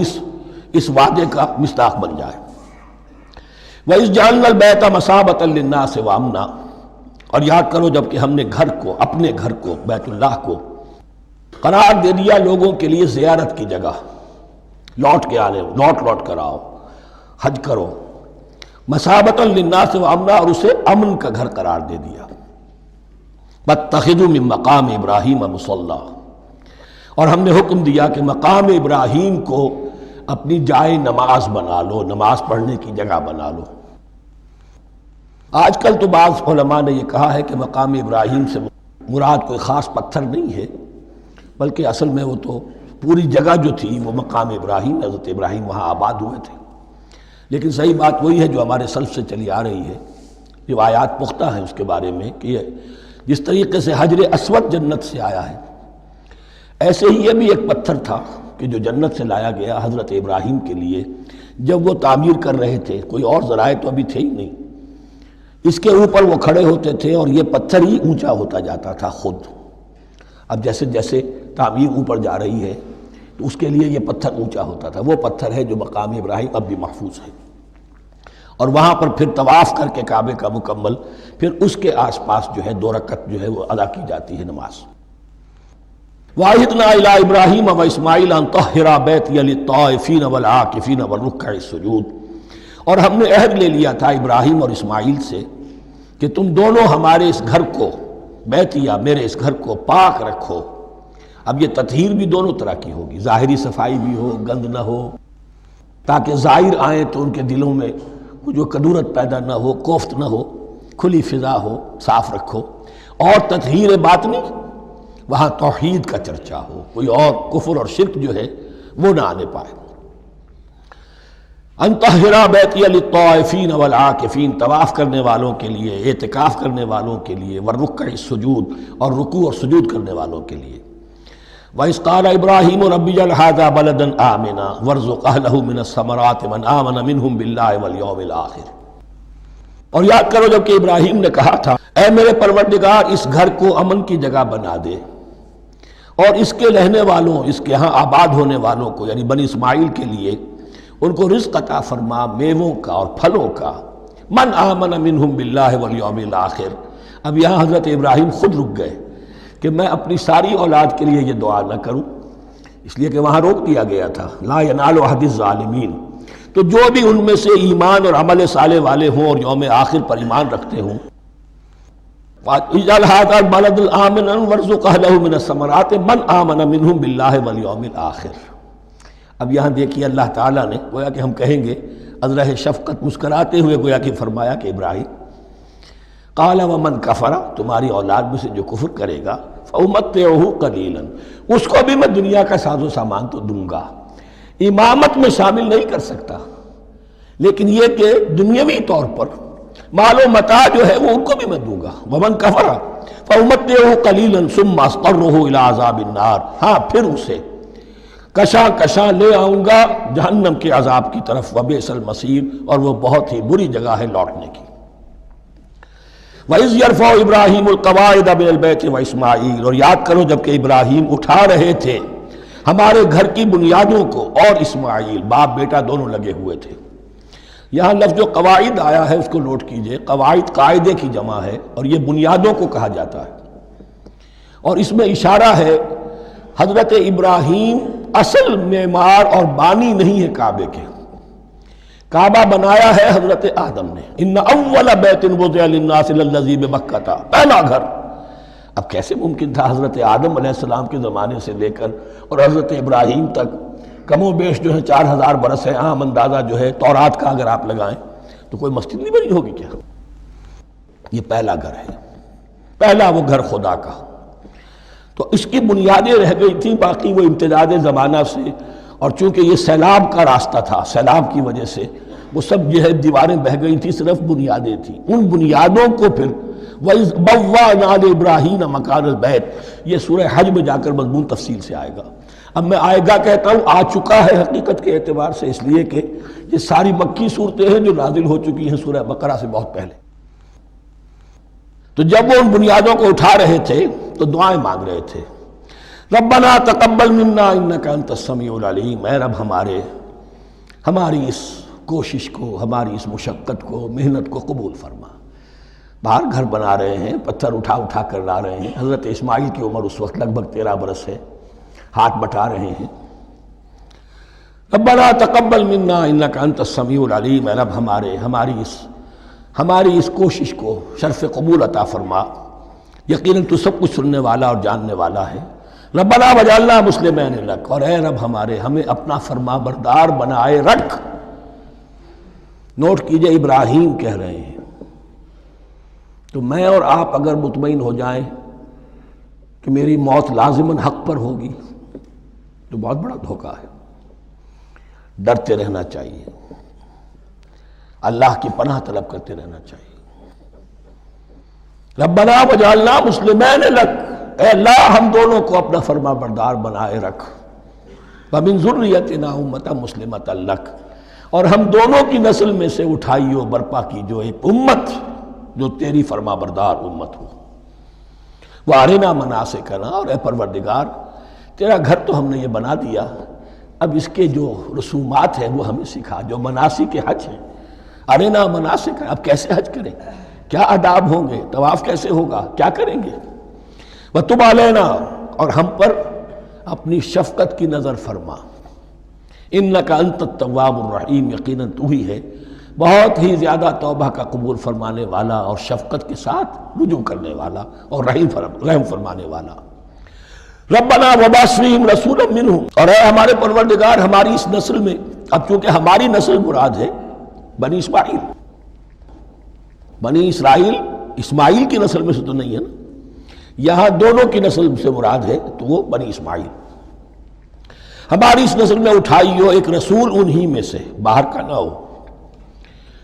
اس وعدے کا مصداق بن جائے۔ وَإِذْ جَعَلْنَا الْبَيْتَ مَثَابَةً لِلنَّاسِ وَأَمْنًا، اور یاد کرو جب کہ ہم نے گھر کو، اپنے گھر کو، بیت اللہ کو قرار دے دیا لوگوں کے لیے زیارت کی جگہ، لوٹ کے آنے، لوٹ کر آؤ، حج کرو، مثابۃ للناس وامنا، اور اسے امن کا گھر قرار دے دیا۔ واتخذوا من مقام ابراہیم مصلی، اور ہم نے حکم دیا کہ مقام ابراہیم کو اپنی جائے نماز بنا لو، نماز پڑھنے کی جگہ بنا لو۔ آج کل تو بعض علماء نے یہ کہا ہے کہ مقام ابراہیم سے مراد کوئی خاص پتھر نہیں ہے، بلکہ اصل میں وہ تو پوری جگہ جو تھی وہ مقام ابراہیم، حضرت ابراہیم وہاں آباد ہوئے تھے۔ لیکن صحیح بات وہی ہے جو ہمارے سلف سے چلی آ رہی ہے، روایات پختہ ہیں اس کے بارے میں کہ جس طریقے سے حجر اسود جنت سے آیا ہے، ایسے ہی یہ بھی ایک پتھر تھا کہ جو جنت سے لایا گیا حضرت ابراہیم کے لیے جب وہ تعمیر کر رہے تھے، کوئی اور ذرائع تو ابھی تھے ہی نہیں، اس کے اوپر وہ کھڑے ہوتے تھے اور یہ پتھر ہی اونچا ہوتا جاتا تھا خود۔ اب جیسے جیسے تعمیر اوپر جا رہی ہے تو اس کے لیے یہ پتھر اونچا ہوتا تھا، وہ پتھر ہے جو مقام ابراہیم اب بھی محفوظ ہے، اور وہاں پر پھر طواف کر کے کعبے کا مکمل، پھر اس کے آس پاس جو ہے 2 رکعت جو ہے وہ ادا کی جاتی ہے نماز۔ وَعَهِدْنَا إِلَىٰ إِبْرَاهِيمَ وَإِسْمَاعِيلَ أَن طَهِّرَا بَيْتِيَ لِلطَّائِفِينَ وَالْعَاكِفِينَ وَالرُّكَّعِ السُّجُودِ، اور ہم نے عہد لے لیا تھا ابراہیم اور اسماعیل سے کہ تم دونوں ہمارے اس گھر کو، بیتیا میرے اس گھر کو پاک رکھو۔ اب یہ تطہیر بھی دونوں طرح کی ہوگی، ظاہری صفائی بھی ہو، گند نہ ہو، تاکہ زائر آئیں تو ان کے دلوں میں جو کدورت پیدا نہ ہو، کوفت نہ ہو، کھلی فضا ہو، صاف رکھو۔ اور تطہیر باطنی، وہاں توحید کا چرچا ہو، کوئی اور کفر اور شرک جو ہے وہ نہ آنے پائے۔ ان طہرا بیتی للطائفین والعاکفین، طواف کرنے والوں کے لیے، اعتکاف کرنے والوں کے لیے، والرکع السجود، اور رکوع اور سجود کرنے والوں کے لیے۔ وَإِذْ قَالَ إِبْرَاهِيمُ رَبِّ اجْعَلْ هَٰذَا بَلَدًا آمِنًا وَارْزُقْ أَهْلَهُ مِنَ الثَّمَرَاتِ مَنْ آمَنَ مِنْهُمْ بِاللَّهِ وَالْيَوْمِ الْآخِرِ، اور یاد کرو جب کہ ابراہیم نے کہا تھا اے میرے پروردگار اس گھر کو امن کی جگہ بنا دے، اور اس کے رہنے والوں، اس کے ہاں آباد ہونے والوں کو یعنی بنی اسماعیل کے لیے ان کو رزق عطا فرما، میووں کا اور پھلوں کا۔ من آمن منہم باللہ والیوم الآخر، اب یہاں حضرت ابراہیم خود رک گئے کہ میں اپنی ساری اولاد کے لیے یہ دعا نہ کروں، اس لیے کہ وہاں روک دیا گیا تھا لا ینال عہد الظالمین، تو جو بھی ان میں سے ایمان اور عمل صالح والے ہوں اور یوم آخر پر ایمان رکھتے ہوں، اجعل هذا البلد آمنا وارزق اهله من الثمرات من آمن منهم باللہ والیوم الآخر۔ اب یہاں دیکھیے اللہ تعالیٰ نے گویا کہ ہم کہیں گے ازرہ شفقت مسکراتے ہوئے گویا کہ فرمایا کہ ابراہیم قال ومن کفر، تمہاری اولاد میں سے جو کفر کرے گا فأمتعه قلیلا، اس کو بھی میں دنیا کا ساز و سامان تو دوں گا، امامت میں شامل نہیں کر سکتا، لیکن یہ کہ دنیاوی طور پر مال و متاع جو ہے وہ ان کو بھی میں دوں گا۔ ومن کفر فأمتعه قلیلا ثم اضطره الى عذاب النار، ہاں پھر اسے کشاں کشاں لے آؤں گا جہنم کے عذاب کی طرف، وبئس المصیر، اور وہ بہت ہی بری جگہ ہے لوٹنے کی۔ وَإِذْ يَرْفَعُ إِبْرَاهِيمُ الْقَوَاعِدَ مِنَ الْبَيْتِ وَإِسْمَاعِيلُ، اور یاد کرو جب کہ ابراہیم اٹھا رہے تھے ہمارے گھر کی بنیادوں کو، اور اسماعیل، باپ بیٹا دونوں لگے ہوئے تھے۔ یہاں لفظ جو قواعد آیا ہے اس کو نوٹ کیجئے، قواعد قاعدے کی جمع ہے اور یہ بنیادوں کو کہا جاتا ہے، اور اس میں اشارہ ہے حضرت ابراہیم اصل معمار اور بانی نہیں ہے کعبے کے، کعبہ بنایا ہے حضرت آدم نے، ان اول بیت وضع للناس للذی بمکہ، پہلا گھر۔ اب کیسے ممکن تھا حضرت آدم علیہ السلام کے زمانے سے لے کر اور حضرت ابراہیم تک کم و بیش جو ہے 4000 برس ہے، عام اندازہ جو ہے تورات کا اگر آپ لگائیں تو کوئی مسجد نہیں بنی ہوگی کیا؟ یہ پہلا گھر ہے، پہلا وہ گھر خدا کا۔ تو اس کی بنیادیں رہ گئی تھیں، باقی وہ امتداد زمانہ سے، اور چونکہ یہ سیلاب کا راستہ تھا، سیلاب کی وجہ سے وہ سب جو ہے دیواریں بہہ گئی تھیں، صرف بنیادیں تھیں۔ ان بنیادوں کو پھر وَإِذْ بَوَّأْنَا لِإِبْرَاهِيمَ مَكَانَ الْبَيْتِ، یہ سورہ حج میں جا کر مضمون تفصیل سے آئے گا۔ اب میں آئے گا کہتا ہوں، آ چکا ہے حقیقت کے اعتبار سے، اس لیے کہ یہ ساری مکی صورتیں ہیں جو نازل ہو چکی ہیں سورہ بقرہ سے بہت پہلے۔ تو جب وہ ان بنیادوں کو اٹھا رہے تھے تو دعائیں مانگ رہے تھے، ربنا تقبل منا انک انت السمیع العلیم، اے رب ہماری اس کوشش کو، ہماری اس مشقت کو، محنت کو قبول فرما۔ باہر گھر بنا رہے ہیں، پتھر اٹھا اٹھا کر لا رہے ہیں، حضرت اسماعیل کی عمر اس وقت لگ بھگ 13 برس ہے، ہاتھ بٹا رہے ہیں، ربنا تقبل منا انک انت السمیع العلیم، اے رب ہماری اس کوشش کو شرف قبول عطا فرما، یقیناً تو سب کچھ سننے والا اور جاننے والا ہے۔ ربنا وجعلنا مسلمین لک، اور اے رب ہمیں اپنا فرما بردار بنائے رکھ۔ نوٹ کیجئے، ابراہیم کہہ رہے ہیں، تو میں اور آپ اگر مطمئن ہو جائیں کہ میری موت لازماً حق پر ہوگی تو بہت بڑا دھوکہ ہے۔ ڈرتے رہنا چاہیے، اللہ کی پناہ طلب کرتے رہنا چاہیے۔ ربنا وجعلنا مسلمین لک، اے اللہ ہم دونوں کو اپنا فرما بردار بنائے رکھ، ومن ذریتنا امۃ مسلمۃ لک، اور ہم دونوں کی نسل میں سے اٹھائیو برپا کی جو ایک امت جو تیری فرما بردار امت ہو۔ وارنا مناسکنا، اور اے پروردگار تیرا گھر تو ہم نے یہ بنا دیا، اب اس کے جو رسومات ہیں وہ ہمیں سکھا، جو مناسک حج ہیں، ارنا مناسک، اب کیسے حج کریں، کیا آداب ہوں گے، طواف کیسے ہوگا، کیا کریں گے۔ وتب علینا، اور ہم پر اپنی شفقت کی نظر فرما، انک انت التواب الرحیم، یقیناً تو ہی ہے بہت ہی زیادہ توبہ کا قبول فرمانے والا اور شفقت کے ساتھ رجوع کرنے والا اور رحم فرمانے والا۔ ربنا وبعث فیہم رسولا منہم، اور اے ہمارے پروردگار ہماری اس نسل میں، اب چونکہ ہماری نسل مراد ہے بنی اسماعیل، بنی اسرائیل اسماعیل کی نسل میں سے تو نہیں ہے نا، یہاں دونوں کی نسل سے مراد ہے تو وہ بنی اسماعیل، ہماری اس نسل میں اٹھائی ہو ایک رسول انہی میں سے، باہر کا نہ ہو،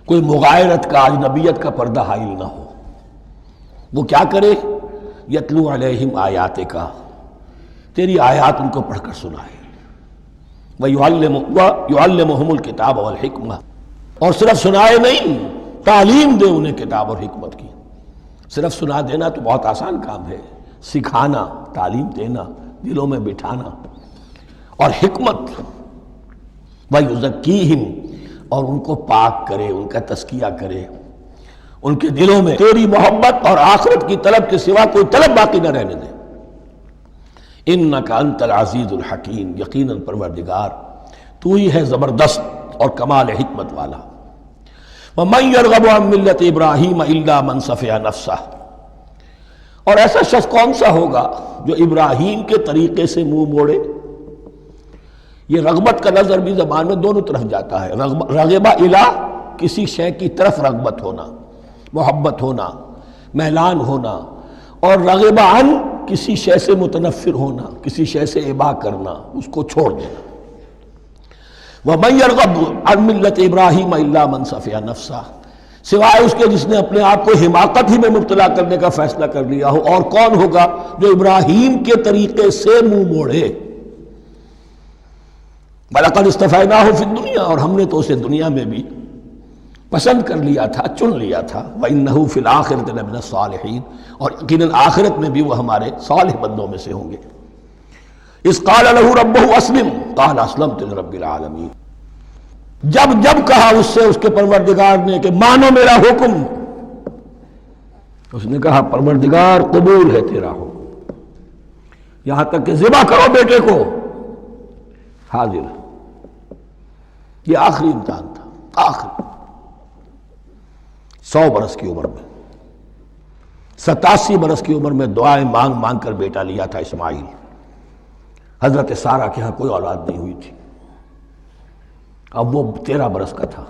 کوئی مغایرت کا، اجنبیت کا پردہ حائل نہ ہو۔ وہ کیا کرے، یتلو علیہم آیاتک، تیری آیات ان کو پڑھ کر سنائے، وَيُعَلِّمُهُمُ الْكِتَابَ وَالْحِکْمَةَ، اور صرف سنائے نہیں، تعلیم دے انہیں کتاب اور حکمت کی۔ صرف سنا دینا تو بہت آسان کام ہے، سکھانا، تعلیم دینا، دلوں میں بٹھانا، اور حکمت، وَيُزَكِّيهِمْ، اور ان کو پاک کرے، ان کا تزکیہ کرے، ان کے دلوں میں تیری محبت اور آخرت کی طلب کے سوا کوئی طلب باقی نہ رہنے دے۔ انک انت العزیز الحکیم، یقیناً پروردگار تو ہی ہے زبردست اور کمال حکمت والا۔ وَمَن يَرْغَبُ عَن مِّلَّةِ إِبْرَاهِيمَ إِلَّا مَن سَفِهَ نَفْسَهُ، اور ایسا شخص کون سا ہوگا جو ابراہیم کے طریقے سے منہ موڑے۔ یہ رغبت کا نظر بھی زبان میں دونوں طرف جاتا ہے، رغبہ الی، کسی شے کی طرف رغبت ہونا، محبت ہونا، میلان ہونا، اور رغبہ عن، کسی شے سے متنفر ہونا، کسی شے سے ابا کرنا، اس کو چھوڑ دینا۔ وَمَن يَرْغَبُ عَن مِّلَّةِ إِبْرَاهِيمَ إِلَّا مَن سَفِهَ نَفْسَهُ، سوائے اس کے جس نے اپنے آپ کو حماقت ہی میں مبتلا کرنے کا فیصلہ کر لیا ہو، اور کون ہوگا جو ابراہیم کے طریقے سے منہ موڑے۔ وَلَقَدْ اصْطَفَيْنَاهُ فِي الدُّنْيَا، اور ہم نے تو اسے دنیا میں بھی پسند کر لیا تھا، چن لیا تھا۔ وَإِنَّهُ فِي الْآخِرَةِ لَمِنَ الصَّالِحِينَ، اور یقیناً آخرت میں بھی وہ ہمارے صالح بندوں میں سے ہوں گے۔ اذ قال له ربه اسلم قال اسلمت لرب العالمین، جب کہا اس سے اس کے پروردگار نے کہ مانو میرا حکم، اس نے کہا پروردگار قبول ہے تیرا حکم، یہاں تک کہ ذبح کرو بیٹے کو، حاضر۔ یہ آخری امتحان تھا، آخر 100 برس کی عمر میں، 87 برس کی عمر میں دعائیں مانگ مانگ کر بیٹا لیا تھا اسماعیل۔ حضرت سارہ کے ہاں کوئی اولاد نہیں ہوئی تھی، اب وہ 13 برس کا تھا،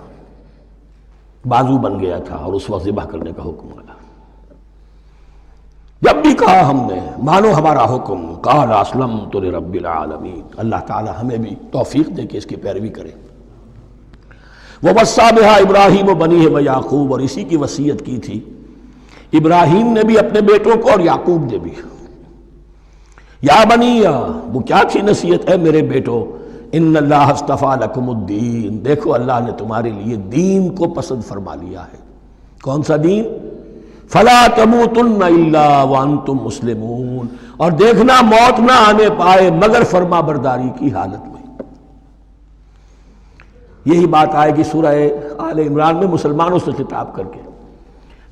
بازو بن گیا تھا، اور اس وقت ذبح کرنے کا حکم آیا۔ جب بھی کہا ہم نے مانو ہمارا حکم، قال اسلمت لرب العالمین، اللہ تعالی ہمیں بھی توفیق دے کہ اس کی پیروی کریں۔ ووصى بها ابراہیم وبنیہ ویعقوب، اور اسی کی وصیت کی تھی ابراہیم نے بھی اپنے بیٹوں کو اور یعقوب نے بھی۔ یا بنیہ، وہ کیا تھی نصیحت؟ اے میرے بیٹو، ان اللہ اصطفیٰ لکم الدین، دیکھو اللہ نے تمہارے لیے دین کو پسند فرما لیا ہے۔ کون سا دین؟ فلا تموتن الا وانتم مسلمون، اور دیکھنا موت نہ آنے پائے مگر فرما برداری کی حالت میں۔ یہی بات آئے گی سورہ آل عمران میں مسلمانوں سے خطاب کر کے،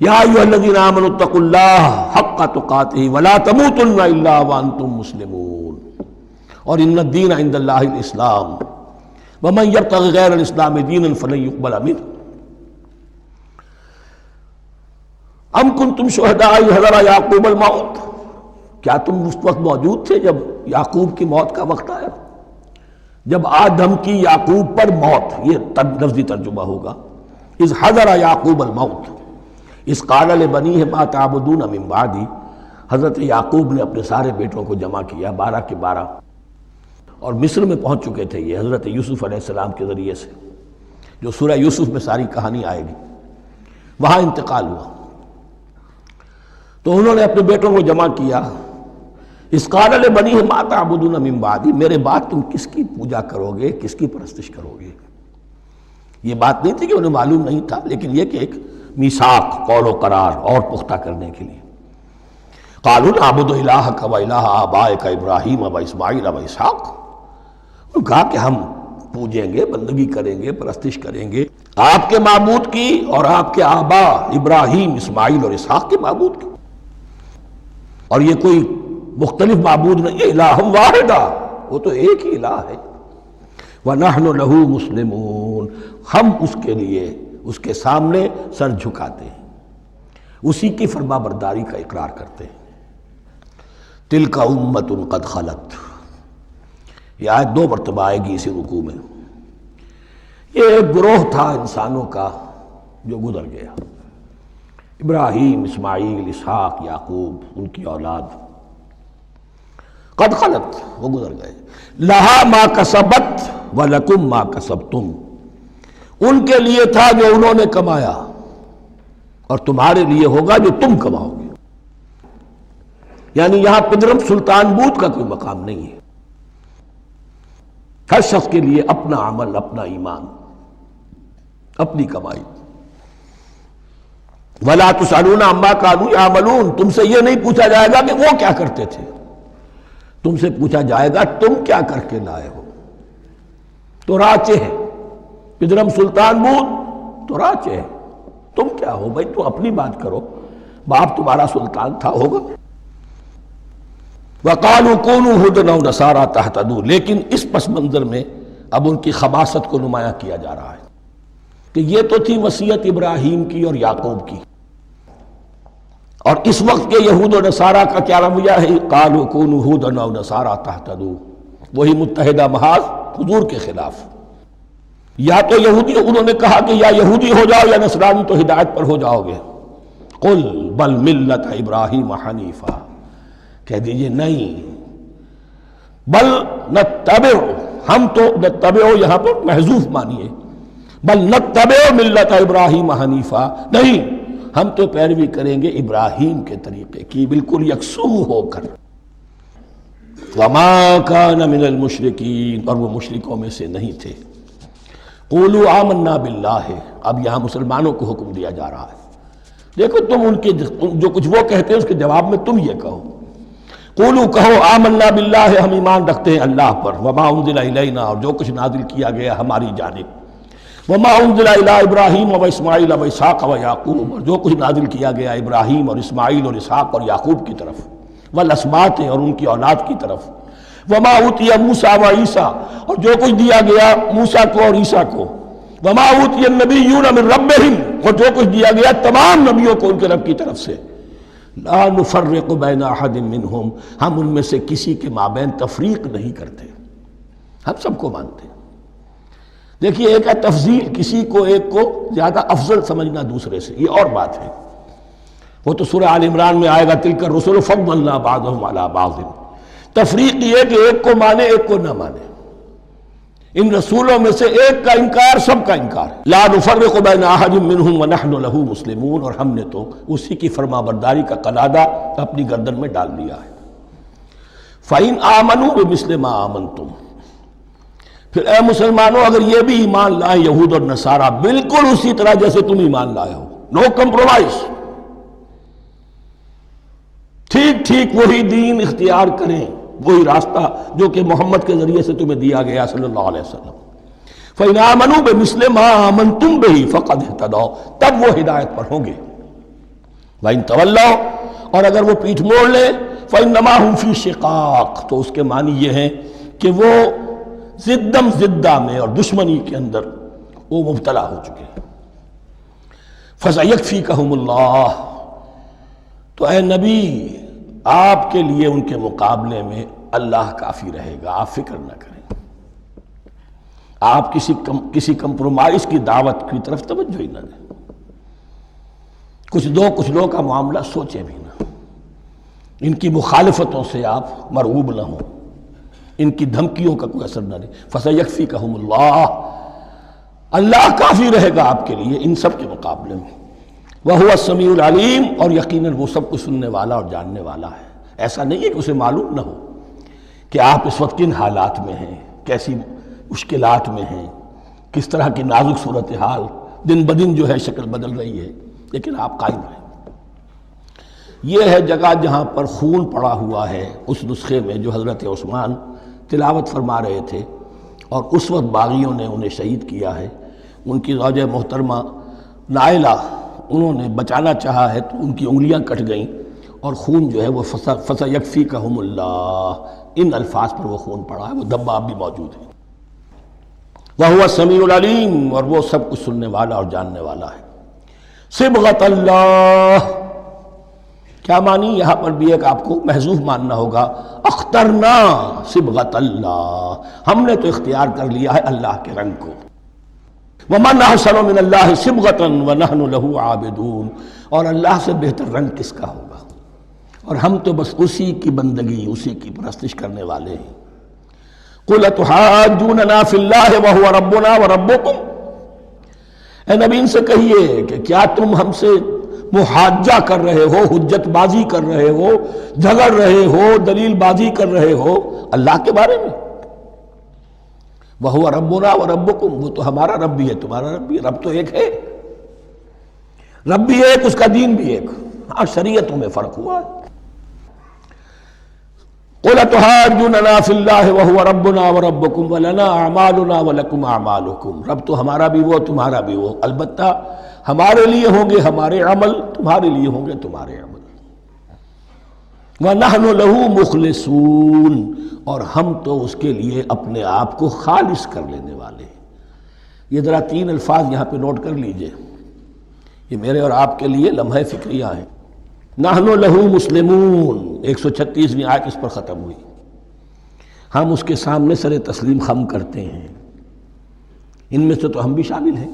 یا ایھا الذین آمنوا اتقوا اللہ حق تقاتہ ولا تموتن الا وانتم مسلمون، اور ان الدین عند اللہ الاسلام ومن یبتغ غیر الاسلام دینا فلن یقبل منہ۔ ام کنتم شہداء اذ حضر یعقوب الموت، کیا تم اس وقت موجود تھے جب یعقوب کی موت کا وقت آیا؟ جب آدم کی یعقوب پر موت، یہ لفظی ترجمہ ہوگا، اذ حضر یعقوب الموت اذ قال لبنیہ ما تعبدون من بعدی، حضرت یعقوب نے اپنے سارے بیٹوں کو جمع کیا، 12 کے 12، اور مصر میں پہنچ چکے تھے یہ حضرت یوسف علیہ السلام کے ذریعے سے، جو سورہ یوسف میں ساری کہانی آئے گی، وہاں انتقال ہوا۔ تو انہوں نے اپنے بیٹوں کو جمع کیا، اذ قال لبنیہ ما تعبدون من بعدی، میرے بعد تم کس کی پوجا کرو گے، کس کی پرستش کرو گے؟ یہ بات نہیں تھی کہ انہیں معلوم نہیں تھا، لیکن یہ کہ ایک میثاق، قول و قرار اور پختہ کرنے کے لیے۔ قالوا نعبد الہک و الہ آبائک ابراہیم و اسماعیل و اسحاق، انہوں نے کہا کہ ہم پوجیں گے، بندگی کریں گے، پرستش کریں گے آپ کے معبود کی اور آپ کے آبا ابراہیم، اسماعیل اور اسحاق کے معبود کی، اور یہ کوئی مختلف معبود نہیں ہے، الہ واحدہ، وہ تو ایک ہی الہ ہے۔ وَنَحْنُ لَهُ مُسْلِمُونَ، ہم اس کے لیے اس کے سامنے سر جھکاتے ہیں، اسی کی فرما برداری کا اقرار کرتے ہیں۔ تِلْكَ أُمَّةٌ قَدْ خَلَتْ، یہ آیت 2 مرتبہ آئے گی اسی رکوع میں۔ یہ ایک گروہ تھا انسانوں کا جو گزر گیا، ابراہیم، اسماعیل، اسحاق، یعقوب، ان کی اولاد، قد خلت، وہ گزر گئے۔ لہا ما کسبت ولکم ما کسبتم، ان کے لیے تھا جو انہوں نے کمایا، اور تمہارے لیے ہوگا جو تم کماؤ گے۔ یعنی یہاں پدرم سلطان بود کا کوئی مقام نہیں ہے، ہر شخص کے لیے اپنا عمل، اپنا ایمان، اپنی کمائی۔ وَلَا تُسْأَلُونَ عَمَّا كَانُوا يَعْمَلُونَ، تم سے یہ نہیں پوچھا جائے گا کہ وہ کیا کرتے تھے، تم سے پوچھا جائے گا تم کیا کر کے لائے ہو۔ تو راچے ہے، پدرم سلطان بود تو راچے ہے، تم کیا ہو بھائی، تو اپنی بات کرو، باپ تمہارا سلطان تھا، ہوگا۔ وَقَالُوا كُونُوا هُودًا أَوْ نَصَارَىٰ تَهْتَدُوا، لیکن اس پس منظر میں اب ان کی خباثت کو نمایاں کیا جا رہا ہے کہ یہ تو تھی وصیت ابراہیم کی اور یعقوب کی، اور اس وقت کے یہود و نصارہ کا کیا رویہ ہے؟ قَالُوا كُونُوا هُودًا أَوْ نَصَارَىٰ تَهْتَدُوا، وہی متحدہ محاذ حضور کے خلاف۔ یا تو یہودی، انہوں نے کہا کہ یا یہودی ہو جاؤ یا نصرانی تو ہدایت پر ہو جاؤ گے۔ قُلْ بَلْ مِلَّةَ إِبْرَاهِيمَ حَنِيفًا، کہہ دیجئے نہیں، بل نتبع، ہم تو نتبع یہاں پر محذوف مانیے، بل نتبع ملت ابراہیم حنیفہ، نہیں، ہم تو پیروی کریں گے ابراہیم کے طریقے کی، بالکل یکسو ہو کر۔ وما کان من المشرکین، اور وہ مشرکوں میں سے نہیں تھے۔ قولوا آمنا باللہ، اب یہاں مسلمانوں کو حکم دیا جا رہا ہے، دیکھو تم ان کے جو کچھ وہ کہتے ہیں اس کے جواب میں تم یہ کہو، قولوا کہو آمنا باللہ، ہم ایمان رکھتے ہیں اللہ پر، وما انزل الینا، اور جو کچھ نازل کیا گیا ہماری جانب، وما انزل الی ابراہیم و اسماعیل و اسحاق و یعقوب، اور جو کچھ نازل کیا گیا ابراہیم اور اسماعیل اور اسحاق اور یعقوب کی طرف، والاسباط، اور ان کی اولاد کی طرف، وما اوتی موسیٰ و عیسیٰ، اور جو کچھ دیا گیا موسیٰ کو اور عیسیٰ کو، وما اوتی النبیون من ربہم، اور جو کچھ دیا گیا تمام نبیوں کو ان کے رب کی طرف سے، لا نفرق بین احد منہم، ہم ان میں سے کسی کے مابین تفریق نہیں کرتے، ہم سب کو مانتے ہیں۔ دیکھیے ایک ہے تفضیل، کسی کو ایک کو زیادہ افضل سمجھنا دوسرے سے، یہ اور بات ہے، وہ تو سورہ آل عمران میں آئے گا تلک الرسل فضلنا بعضهم علی بعض۔ تفریق یہ کہ ایک کو مانے ایک کو نہ مانے، ان رسولوں میں سے ایک کا انکار سب کا انکار ہے۔ لا نفرق بین احد منہم ونحن له مسلمون، اور ہم نے تو اسی کی فرما برداری کا قلادہ اپنی گردن میں ڈال دیا ہے۔ فَإِنْ آمَنُوا بِمِثْلِ مَا آمَنْتُمْ، پھر اے مسلمانوں اگر یہ بھی ایمان لائے یہود اور نصارہ بالکل اسی طرح جیسے تم ایمان لائے ہو، نو کمپرومائز، ٹھیک ٹھیک وہی دین اختیار کریں، وہی راستہ جو کہ محمد کے ذریعے سے تمہیں دیا گیا صلی اللہ علیہ وسلم۔ فَإِنْ آمَنُوا بِمِثْلِ مَا آمَنْتُمْ بِهِ فَقَدْ اهْتَدَوْا، تب وہ ہدایت پر ہوں گے۔ وَإِنْ تَوَلَّوْا، اور اگر وہ پیٹھ موڑ لیں، فَإِنَّمَا هُمْ فِي شِقَاقٍ، تو اس کے معنی یہ ہیں کہ وہ زدم زدہ میں اور دشمنی کے اندر وہ مبتلا ہو چکے ہیں۔ فَسَيَكْفِيكَهُمُ اللَّهُ، تو اے نبی آپ کے لیے ان کے مقابلے میں اللہ کافی رہے گا، آپ فکر نہ کریں، آپ کسی کمپرومائز کی دعوت کی طرف توجہ ہی نہ دیں، کچھ دو کا معاملہ سوچیں بھی نہ، ان کی مخالفتوں سے آپ مرعوب نہ ہوں، ان کی دھمکیوں کا کوئی اثر نہ لیں۔ فَسَيَكْفِيكَهُمُ اللَّهُ، اللہ کافی رہے گا آپ کے لیے ان سب کے مقابلے میں۔ وَهُوَ السَّمِيعُ الْعَلِيمُ، اور یقیناً وہ سب کچھ سننے والا اور جاننے والا ہے۔ ایسا نہیں ہے کہ اسے معلوم نہ ہو کہ آپ اس وقت کن حالات میں ہیں، کیسی مشکلات میں ہیں، کس طرح کی نازک صورتحال دن بدن جو ہے شکل بدل رہی ہے، لیکن آپ قائم رہیں۔ یہ ہے جگہ جہاں پر خون پڑا ہوا ہے، اس نسخے میں جو حضرت عثمان تلاوت فرما رہے تھے، اور اس وقت باغیوں نے انہیں شہید کیا ہے۔ ان کی زوجہ محترمہ نائلہ، انہوں نے بچانا چاہا ہے تو ان کی انگلیاں کٹ گئیں، اور خون جو ہے وہ فَسَيَكْفِيكَهُمُ اللَّهُ، ان الفاظ پر وہ خون پڑا ہے، وہ دھبا اب بھی موجود ہے۔ وَهُوَ السَّمِيعُ الْعَلِيمُ، اور وہ سب کچھ سننے والا اور جاننے والا ہے۔ صبغۃ اللہ، کیا معنی یہاں پر بھی ایک آپ کو محذوف ماننا ہوگا، اخترنا صبغۃ اللہ، ہم نے تو اختیار کر لیا ہے اللہ کے رنگ کو۔ وَمَنْ أَحْسَنُ مِنَ اللَّهِ صِبْغَةً وَنَحْنُ لَهُ عَابِدُونَ، اور اللہ سے بہتر رنگ کس کا ہوگا، اور ہم تو بس اسی کی بندگی، اسی کی پرستش کرنے والے ہیں۔ قُلْ أَتُحَاجُّونَنَا فِي اللَّهِ وَهُوَ رَبُّنَا وَرَبُّكُمْ، اے نبی ان سے کہیے کہ کیا تم ہم سے محاجہ کر رہے ہو، حجت بازی کر رہے ہو، جھگڑ رہے ہو، دلیل بازی کر رہے ہو اللہ کے بارے میں؟ وَهُوَ رَبُّنَا وَرَبُّكُمْ، وہ تو ہمارا رب بھی ہے تمہارا رب بھی ہے، رب تو ایک ہے، رب بھی ایک، اس کا دین بھی ایک، ہاں شریعتوں میں فرق ہوا ہے۔ قُلْ أَتُحَاجُّونَنَا فِي اللَّهِ وَهُوَ رَبُّنَا وَرَبُّكُمْ وَلَنَا أَعْمَالُنَا وَلَكُمْ أَعْمَالُكُمْ، رب تو ہمارا بھی وہ تمہارا بھی وہ، البتہ ہمارے لیے ہوں گے ہمارے عمل، تمہارے لیے ہوں گے تمہارے عمل۔ وَنَحْنُ لَهُ مُخْلِصُونَ، اور ہم تو اس کے لیے اپنے آپ کو خالص کر لینے والے ہیں۔ یہ ذرا 3 الفاظ یہاں پہ نوٹ کر لیجئے، یہ میرے اور آپ کے لیے لمحہ فکریہ ہیں۔ نحن لہو مسلمون، 136ویں آیت اس پر ختم ہوئی، ہم اس کے سامنے سر تسلیم خم کرتے ہیں، ان میں سے تو ہم بھی شامل ہیں۔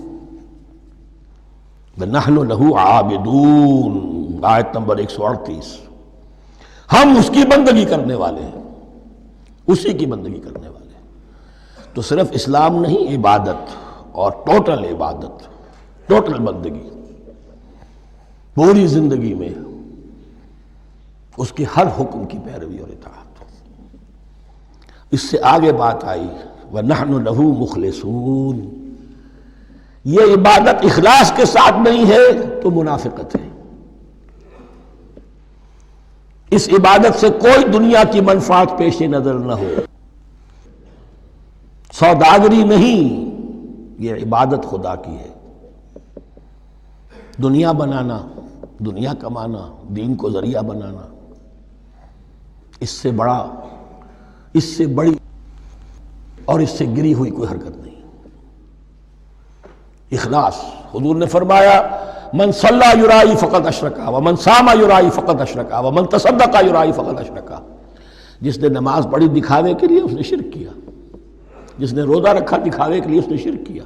نحن لہو عابدون، آیت نمبر 138، ہم اس کی بندگی کرنے والے ہیں، اسی کی بندگی کرنے والے ہیں۔ تو صرف اسلام نہیں، عبادت اور ٹوٹل عبادت، ٹوٹل بندگی، پوری زندگی میں اس کے ہر حکم کی پیروی اور اطاعت۔ اس سے آگے بات آئی وَنَحْنُ لَهُ مُخْلِصُونَ، یہ عبادت اخلاص کے ساتھ نہیں ہے تو منافقت ہے۔ اس عبادت سے کوئی دنیا کی منفعت پیش نظر نہ ہو، سوداگری نہیں، یہ عبادت خدا کی ہے۔ دنیا بنانا، دنیا کمانا، دین کو ذریعہ بنانا، اس سے بڑی اور اس سے گری ہوئی کوئی حرکت نہیں۔ اخلاص. حضور نے فرمایا من صلی یرائی فقط اشرکا ومن صام یرائی فقط اشرکا ومن تصدق یرائی فقط اشرکا. جس نے نماز پڑھی دکھاوے کے لیے اس نے شرک کیا، جس نے روزہ رکھا دکھاوے کے لیے اس نے شرک کیا،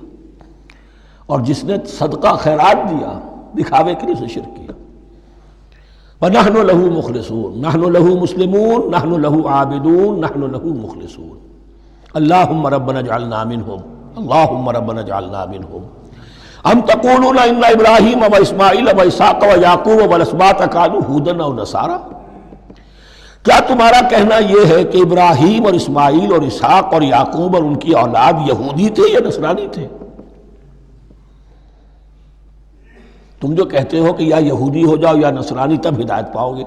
اور جس نے صدقہ خیرات دیا دکھاوے کے لیے اس نے شرک کیا. وَنَحْنُ لَهُ مُخْلِصُونَ نَحْنُ لَهُ مُسْلِمُونَ نَحْنُ لَهُ عَابِدُونَ نَحْنُ لَهُ مُخْلِصُونَ. اللهم ربنا اجعلنا منهم اللهم ربنا اجعلنا منهم ام تقولون ان ابراہیم واسماعیل واسحاق ویعقوب والاسباط كانوا هودا او نصارا. کیا تمہارا کہنا یہ ہے کہ ابراہیم اور اسماعیل اور اسحاق اور یعقوب اور ان کی اولاد یہودی تھے یا نصرانی تھے؟ تم جو کہتے ہو کہ یا یہودی ہو جاؤ یا نصرانی تب ہدایت پاؤ گے،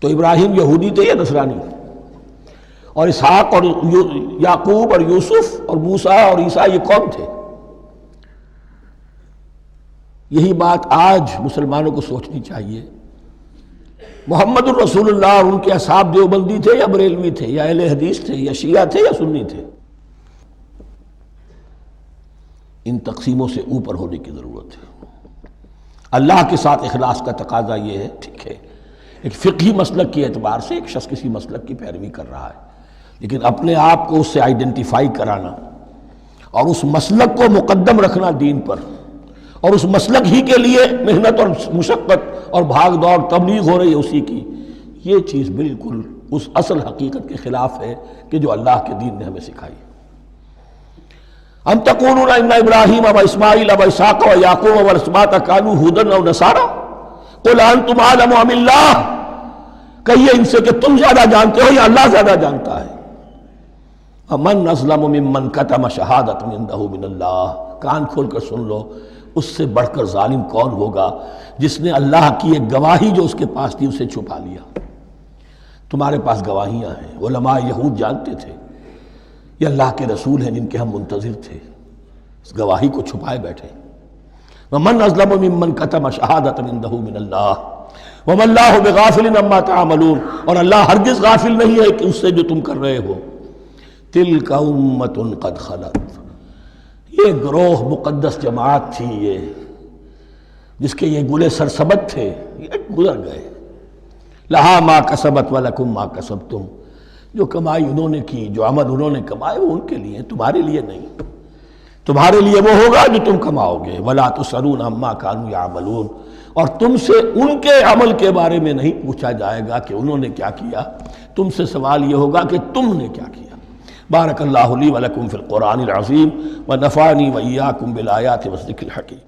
تو ابراہیم یہودی تھے یا نصرانی؟ اور اسحاق اور یعقوب اور یوسف اور موسیٰ اور عیسیٰ یہ کون تھے؟ یہی بات آج مسلمانوں کو سوچنی چاہیے. محمد الرسول اللہ اور ان کے اصحاب دیوبندی تھے یا بریلوی تھے یا اہل حدیث تھے یا شیعہ تھے یا سنی تھے؟ ان تقسیموں سے اوپر ہونے کی ضرورت ہے. اللہ کے ساتھ اخلاص کا تقاضا یہ ہے، ٹھیک ہے ایک فقہی مسلک کے اعتبار سے ایک شخص کسی مسلک کی پیروی کر رہا ہے، لیکن اپنے آپ کو اس سے آئیڈینٹیفائی کرانا اور اس مسلک کو مقدم رکھنا دین پر، اور اس مسلک ہی کے لیے محنت اور مشقت اور بھاگ دوڑ تبلیغ ہو رہی ہے اسی کی، یہ چیز بالکل اس اصل حقیقت کے خلاف ہے کہ جو اللہ کے دین نے ہمیں سکھائی. ام تقولون ان ابراہیم و اسماعیل و اسحاق و یعقوب والاسباط كانوا هودا او نصارا قل انتم اعلم ام اللہ. کہیے ان سے کہ تم زیادہ جانتے ہو یا اللہ زیادہ جانتا ہے. ومن اظلم ممن کتم شہادۃ عنده من اللہ. کان کھول کر سن لو، اس سے بڑھ کر ظالم کون ہوگا جس نے اللہ کی ایک گواہی جو اس کے پاس تھی اسے چھپا لیا. تمہارے پاس گواہیاں ہیں، علماء یہود جانتے تھے یہ اللہ کے رسول ہیں جن کے ہم منتظر تھے، اس گواہی کو چھپائے بیٹھے. ومن اظلم ممن کتم شہادۃ عنده من اللہ وما اللہ بغافل عما تعملون. اور اللہ ہرگز غافل نہیں ہے کہ اس سے جو تم کر رہے ہو. تلک امۃ قد خلت. یہ گروہ مقدس جماعت تھی یہ جس کے یہ گلے سرسبد تھے، یہ گزر گئے. لہا ما کسبت ولکم ما کسبتم. جو کمائی انہوں نے کی، جو عمل انہوں نے کمائے وہ ان کے لیے، تمہارے لیے نہیں. تمہارے لیے وہ ہوگا جو تم کماؤ گے. ولا تسألون عما كانوا يعملون. اور تم سے ان کے عمل کے بارے میں نہیں پوچھا جائے گا کہ انہوں نے کیا کیا، تم سے سوال یہ ہوگا کہ تم نے کیا کیا. بارک اللہ لی ولکم فی القرآن العظیم ونفعنی وإیاکم بالآیات والذکر الحکیم.